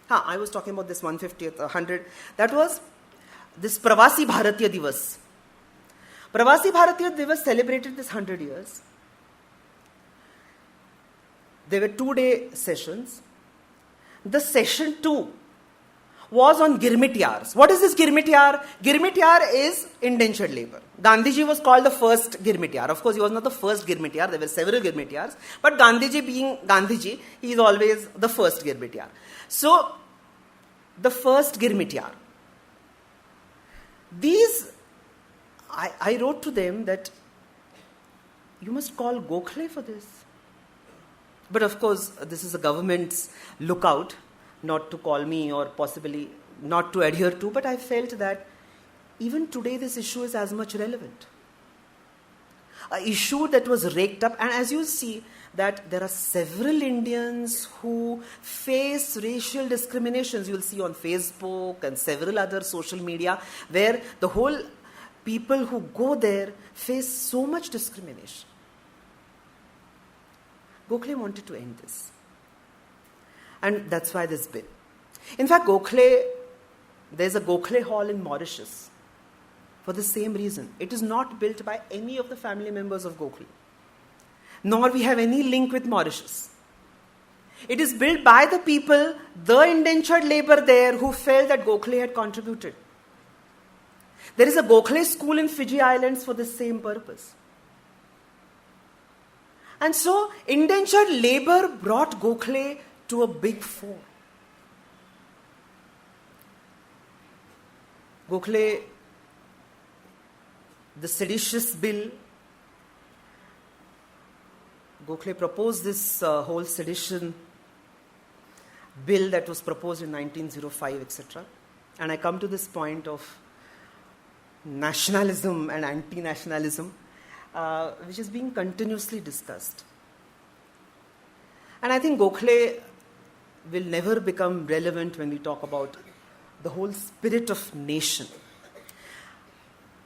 [SPEAKER 3] I was talking about this 150th, 100. That was this Pravasi Bharatiya Divas. Pravasi Bharatiya Divas celebrated this 100 years. There were 2-day sessions. The session 2 was on Girmityars. What is this Girmityar? Girmityar is indentured labor. Gandhiji was called the first Girmityar. Of course, he was not the first Girmityar. There were several Girmityars. But Gandhiji being Gandhiji, he is always the first Girmityar. So, the first Girmityar. These, I wrote to them that you must call Gokhale for this. But of course, this is the government's lookout, not to call me or possibly not to adhere to, but I felt that even today this issue is as much relevant. An issue that was raked up, and as you see, that there are several Indians who face racial discriminations. You'll see on Facebook and several other social media where the whole people who go there face so much discrimination. Gokhale wanted to end this. And that's why this bill. In fact, there's a Gokhale Hall in Mauritius for the same reason. It is not built by any of the family members of Gokhale, nor we have any link with Mauritius. It is built by the people, the indentured labor there, who felt that Gokhale had contributed. There is a Gokhale school in Fiji Islands for the same purpose. And so, indentured labor brought Gokhale to a big fore. Gokhale, the seditious bill, Gokhale proposed this whole sedition bill that was proposed in 1905, etc. And I come to this point of nationalism and anti-nationalism, which is being continuously discussed. And I think Gokhale will never become relevant when we talk about the whole spirit of nation.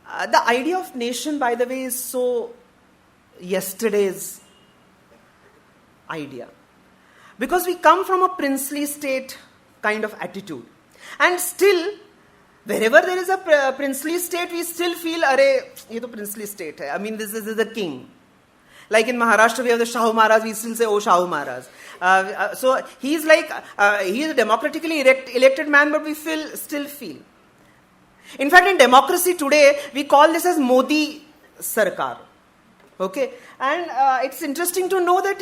[SPEAKER 3] The idea of nation, by the way, is so yesterday's idea. Because we come from a princely state kind of attitude. And still, wherever there is a princely state, we still feel, ye to princely state hai. I mean, this is the king. Like in Maharashtra, we have the Shahu Maharaj, we still say, oh, Shahu Maharaj. So he's like, he is a democratically elected man, but we still feel. In fact, in democracy today, we call this as Modi Sarkar. Okay? And it's interesting to know that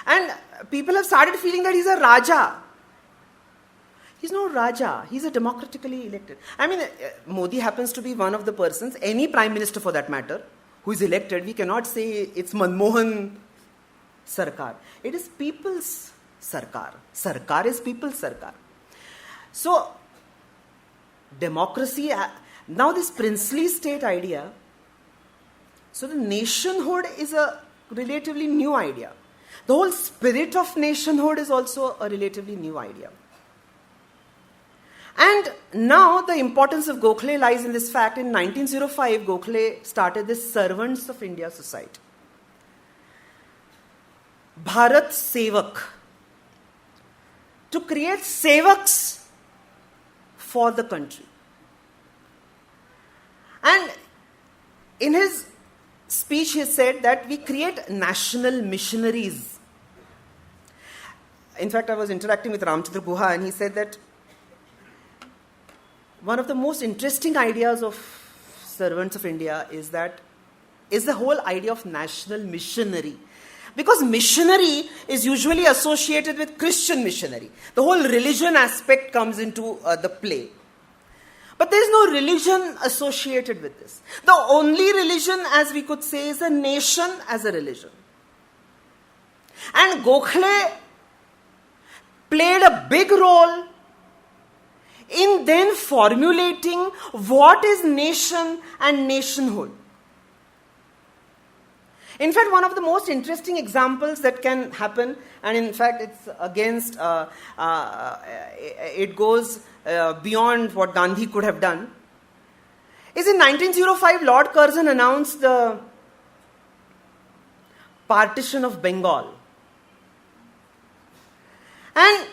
[SPEAKER 3] and people have started feeling that he's a Raja. He's no Raja. He's a democratically elected. I mean, Modi happens to be one of the persons, any prime minister for that matter, who is elected. We cannot say it's Manmohan Sarkar. It is people's Sarkar. Sarkar is people's Sarkar. So, democracy, now this princely state idea, so the nationhood is a relatively new idea. The whole spirit of nationhood is also a relatively new idea. And now the importance of Gokhale lies in this fact. In 1905, Gokhale started this Servants of India Society. Bharat Sevak. To create Sevaks for the country. And in his speech, he said that we create national missionaries. In fact, I was interacting with Ramchandra Guha, and he said that one of the most interesting ideas of Servants of India is the whole idea of national missionary. Because missionary is usually associated with Christian missionary. The whole religion aspect comes into the play. But there is no religion associated with this. The only religion, as we could say, is a nation as a religion. And Gokhale played a big role in then formulating what is nation and nationhood. In fact, one of the most interesting examples that can happen, and in fact it's against, it goes beyond what Gandhi could have done, is in 1905 Lord Curzon announced the partition of Bengal. And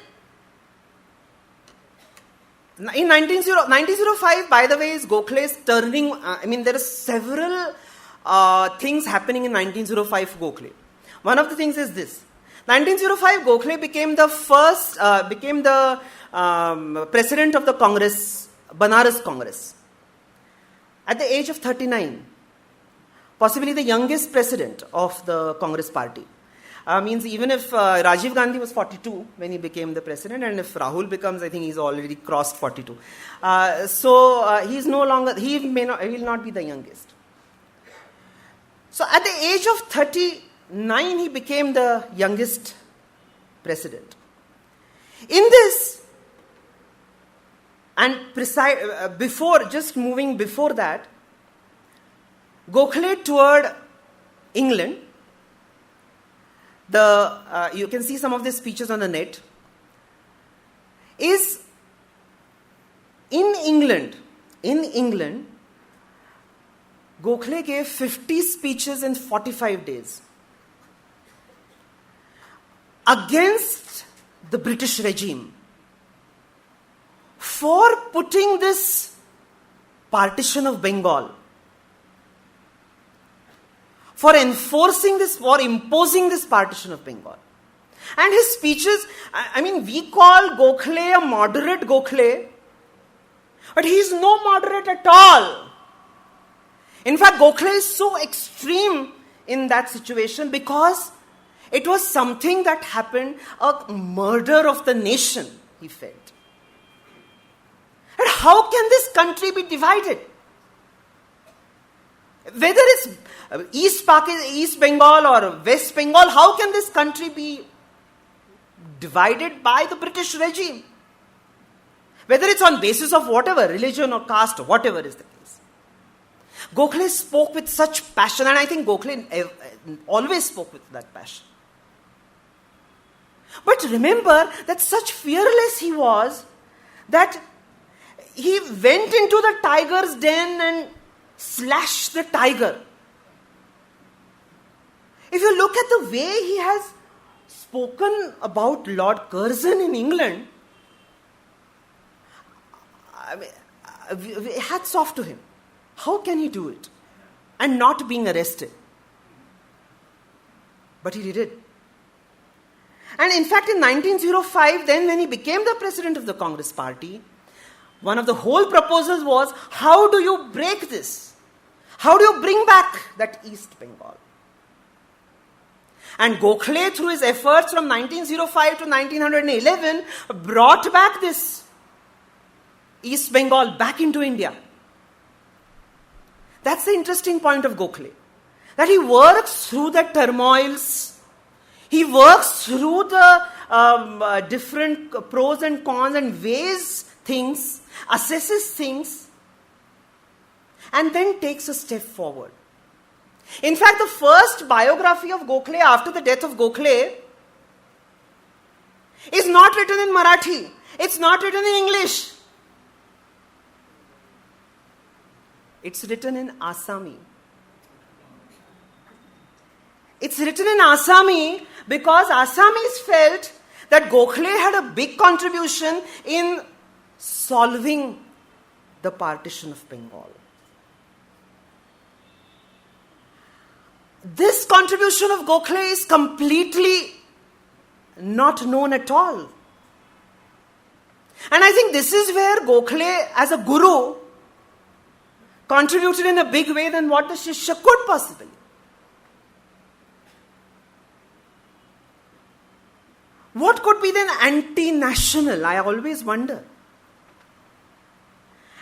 [SPEAKER 3] in 1905, by the way, is Gokhale's turning, there are several things happening in 1905 for Gokhale. One of the things is this. 1905, Gokhale became the president of the Congress, Banaras Congress, at the age of 39. Possibly the youngest president of the Congress party. Means even if Rajiv Gandhi was 42 when he became the president, and if Rahul becomes, I think he's already crossed 42. He's no longer, he will not be the youngest. So at the age of 39, he became the youngest president. In this, and before that, Gokhale toured England. You can see some of these speeches on the net. Is in England, Gokhale gave 50 speeches in 45 days against the British regime for putting this partition of Bengal, for enforcing this, for imposing this partition of Bengal. And his speeches, I mean, we call Gokhale a moderate Gokhale, but he is no moderate at all. In fact, Gokhale is so extreme in that situation because it was something that happened, a murder of the nation, he felt. And how can this country be divided? Whether it's East Bengal or West Bengal, how can this country be divided by the British regime? Whether it's on basis of whatever, religion or caste or whatever is the case. Gokhale spoke with such passion, and I think Gokhale always spoke with that passion. But remember that such fearless he was that he went into the tiger's den and slashed the tiger. If you look at the way he has spoken about Lord Curzon in England, I mean, hats off to him. How can he do it? And not being arrested. But he did it. And in fact, in 1905, then when he became the president of the Congress party, one of the whole proposals was, how do you break this? How do you bring back that East Bengal? And Gokhale, through his efforts from 1905 to 1911, brought back this East Bengal back into India. That's the interesting point of Gokhale. That he works through the turmoils. He works through the different pros and cons and weighs things, assesses things, and then takes a step forward. In fact, the first biography of Gokhale after the death of Gokhale is not written in Marathi. It's not written in English. It's written in Assami. It's written in Assami because Assamis felt that Gokhale had a big contribution in solving the partition of Bengal. This contribution of Gokhale is completely not known at all. And I think this is where Gokhale, as a guru, contributed in a big way than what the Shishya could possibly. What could be then anti-national? I always wonder.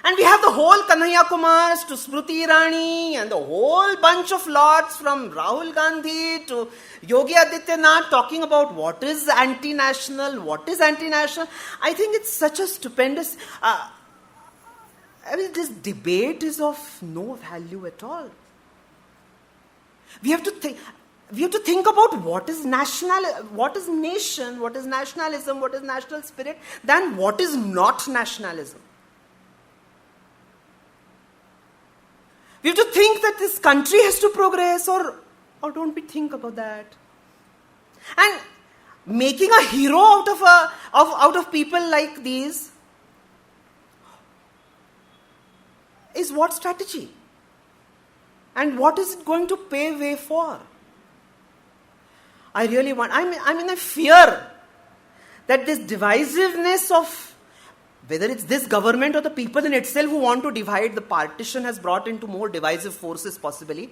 [SPEAKER 3] And we have the whole Kanhaiya Kumars to Smriti Irani and the whole bunch of lords from Rahul Gandhi to Yogi Adityanath talking about what is anti-national, what is anti-national. I think it's such a stupendous... this debate is of no value at all. We have to think about what is what is nation, what is nationalism, what is national spirit, than what is not nationalism. We have to think that this country has to progress, or don't we think about that? And making a hero out of people like these is what strategy? And what is it going to pave way for? I fear that this divisiveness of whether it's this government or the people in itself who want to divide, the partition has brought into more divisive forces possibly.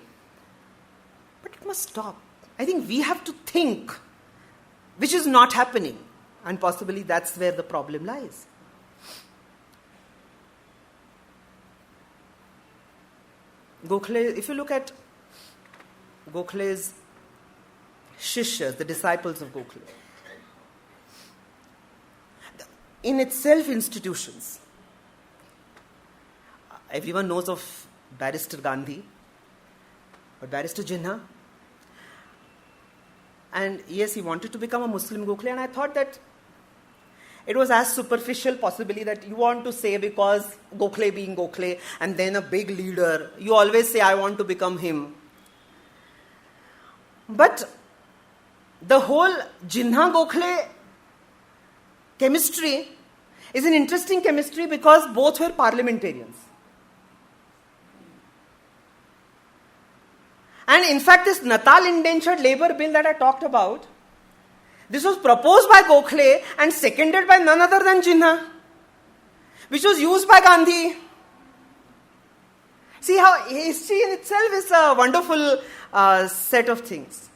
[SPEAKER 3] But it must stop. I think we have to think, which is not happening. And possibly that's where the problem lies. Gokhale, if you look at Gokhale's Shishyas, the disciples of Gokhale, in itself institutions. Everyone knows of Barrister Gandhi, or Barrister Jinnah. And yes, he wanted to become a Muslim Gokhale, and I thought that it was as superficial possibly that you want to say because Gokhale being Gokhale and then a big leader, you always say, I want to become him. But the whole Jinnah Gokhale chemistry is an interesting chemistry because both were parliamentarians. And in fact, this Natal Indentured Labour Bill that I talked about, This was proposed by Gokhale and seconded by none other than Jinnah, which was used by Gandhi. See how history in itself is a wonderful set of things.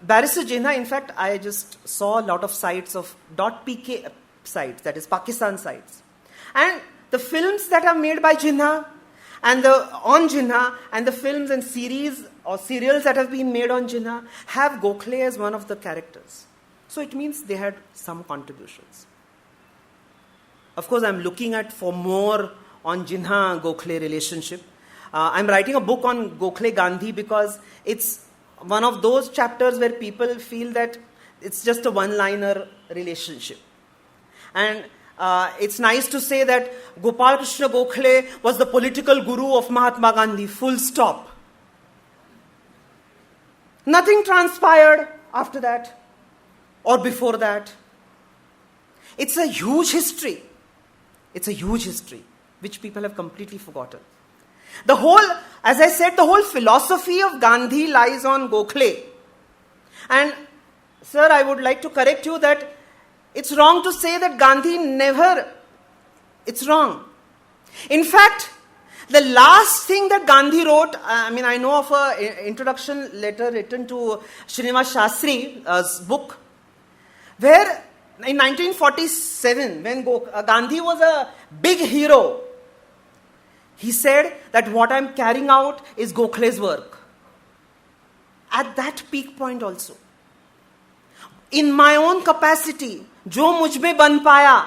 [SPEAKER 3] Barrister Jinnah, in fact, I just saw a lot of sites of .pk sites, that is Pakistan sites. And the films that are made by Jinnah and on Jinnah and the films and series or serials that have been made on Jinnah have Gokhale as one of the characters. So it means they had some contributions. Of course, I'm looking at for more on Jinnah-Gokhale relationship. I'm writing a book on Gokhale Gandhi because it's one of those chapters where people feel that it's just a one-liner relationship. And it's nice to say that Gopal Krishna Gokhale was the political guru of Mahatma Gandhi, full stop. Nothing transpired after that or before that. It's a huge history. It's a huge history, which people have completely forgotten. The whole, as I said, the whole philosophy of Gandhi lies on Gokhale. And, sir, I would like to correct you that it's wrong to say that Gandhi never, it's wrong. In fact, the last thing that Gandhi wrote, I know of an introduction letter written to Srinivas Shastri's book, where in 1947, when Gandhi was a big hero, he said that what I'm carrying out is Gokhale's work. At that peak point also. In my own capacity, jo mujh mein ban paya,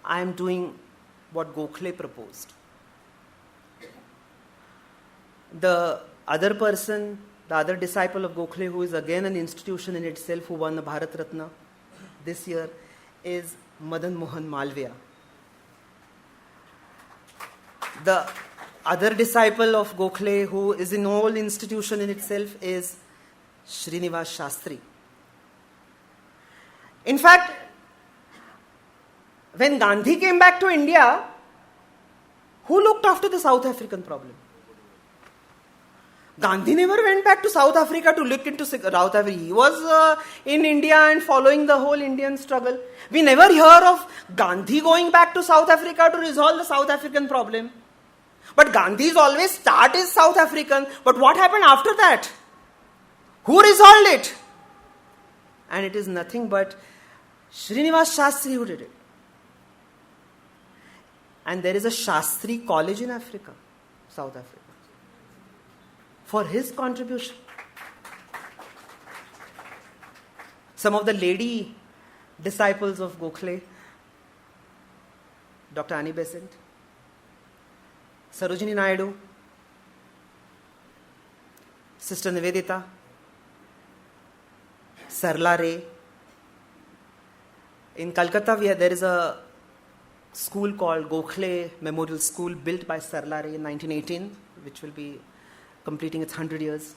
[SPEAKER 3] I am doing what Gokhale proposed. The other person, the other disciple of Gokhale, who is again an institution in itself, who won the Bharat Ratna this year, is Madan Mohan Malviya. The other disciple of Gokhale, who is an old institution in itself, is Srinivas Shastri. In fact, when Gandhi came back to India, who looked after the South African problem? Gandhi never went back to South Africa to look into South Africa. He was in India and following the whole Indian struggle. We never hear of Gandhi going back to South Africa to resolve the South African problem. But Gandhi's always start is South African. But what happened after that? Who resolved it? And it is nothing but Srinivas Shastri who did it. And there is a Shastri college in Africa, South Africa, for his contribution. Some of the lady disciples of Gokhale, Dr. Annie Besant, Sarojini Naidu, Sister Nivedita, Sarla Ray. In Calcutta, there is a school called Gokhale Memorial School built by Sarla Ray in 1918, which will be completing its 100 years.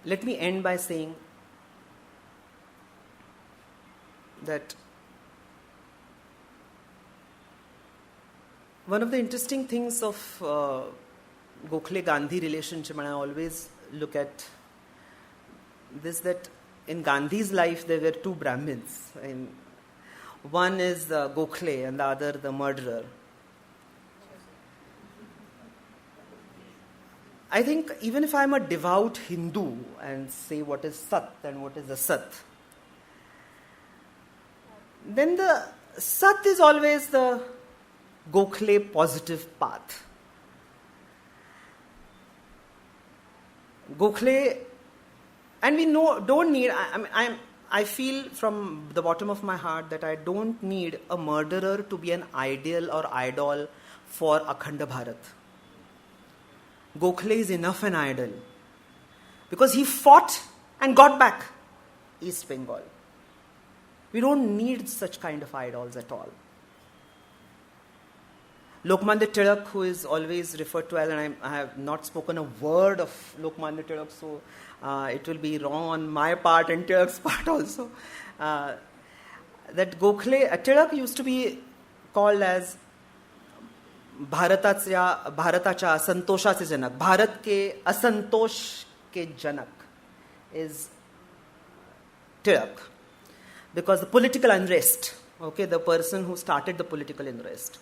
[SPEAKER 3] Let me end by saying that one of the interesting things of Gokhale-Gandhi relationship, and I always look at this, that in Gandhi's life there were two Brahmins. And one is Gokhale and the other the murderer. I think even if I'm a devout Hindu and say what is Sat and what is Asat, then the Sat is always the Gokhale positive path. Gokhale, and we don't need, I feel from the bottom of my heart that I don't need a murderer to be an ideal or idol for Akhanda Bharat. Gokhale is enough an idol because he fought and got back East Bengal. We don't need such kind of idols at all. Lokmanya Tilak, who is always referred to as, and I have not spoken a word of Lokmanya Tilak, so it will be wrong on my part and Tilak's part also. That Gokhale, Tilak used to be called as भारताच्या असंतोषाचे जनक, भारत के असंतोष के जनक is Tilak, because the political unrest, okay, the person who started the political unrest.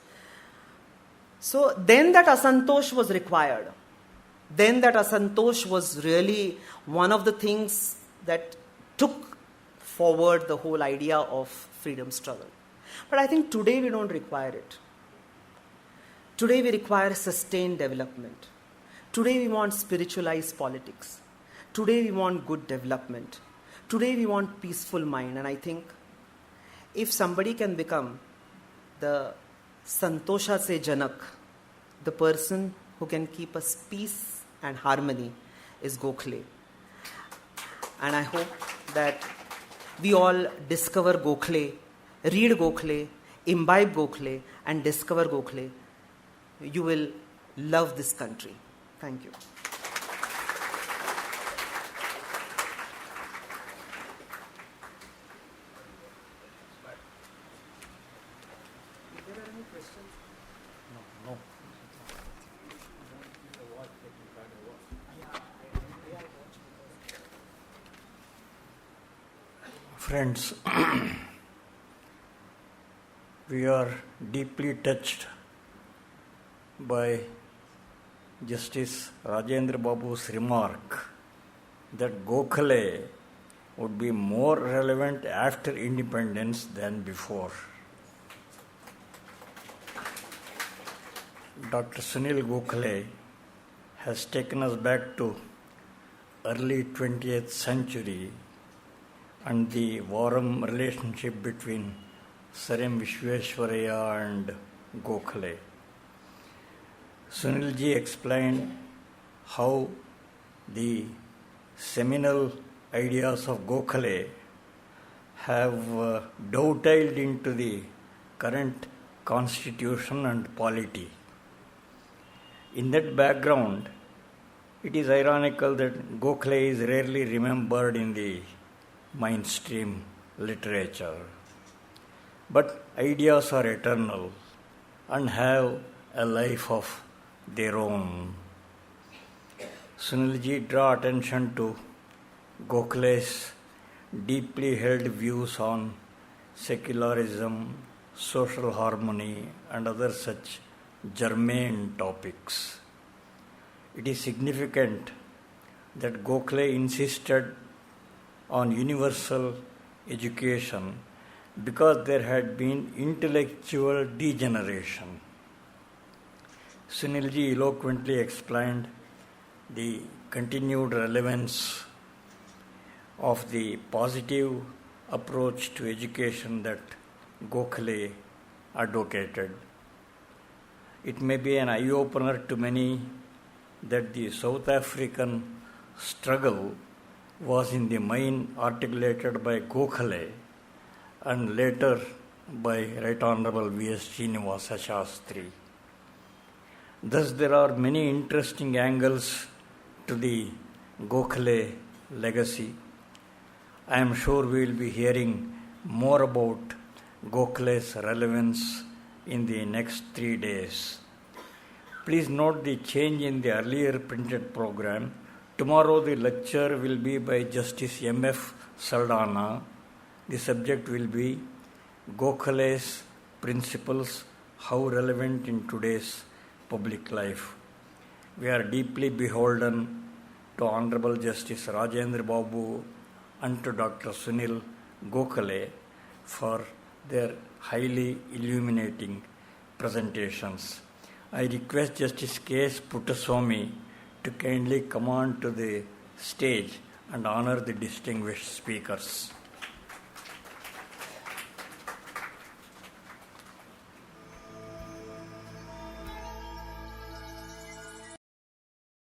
[SPEAKER 3] So then that asantosh was required. Then that asantosh was really one of the things that took forward the whole idea of freedom struggle. But I think today we don't require it. Today we require sustained development. Today we want spiritualized politics. Today we want good development. Today we want peaceful mind. And I think if somebody can become the Santosha se Janak, the person who can keep us peace and harmony, is Gokhale. And I hope that we all discover Gokhale, read Gokhale, imbibe Gokhale, and discover Gokhale. You will love this country. Thank you.
[SPEAKER 1] Friends, we are deeply touched by Justice Rajendra Babu's remark that Gokhale would be more relevant after independence than before. Dr. Sunil Gokhale has taken us back to early 20th century and the warm relationship between Sir M. Vishweshwaraya and Gokhale. Sunilji explained how the seminal ideas of Gokhale have dovetailed into the current constitution and polity. In that background, it is ironical that Gokhale is rarely remembered in the mainstream literature. But ideas are eternal and have a life of their own. Sunilji draw attention to Gokhale's deeply held views on secularism, social harmony, and other such germane topics. It is significant that Gokhale insisted on universal education because there had been intellectual degeneration. Sunilji eloquently explained the continued relevance of the positive approach to education that Gokhale advocated. It may be an eye-opener to many that the South African struggle was in the main articulated by Gokhale and later by Right Honorable V.S. Srinivasa Shastri. Thus there are many interesting angles to the Gokhale legacy. I am sure we will be hearing more about Gokhale's relevance in the next 3 days. Please note the change in the earlier printed program. Tomorrow the lecture will be by Justice M.F. Saldana. The subject will be Gokhale's principles, how relevant in today's public life. We are deeply beholden to Honorable Justice Rajendra Babu and to Dr. Sunil Gokhale for their highly illuminating presentations. I request Justice K.S. Puttaswamy to kindly come on to the stage and honor the distinguished speakers.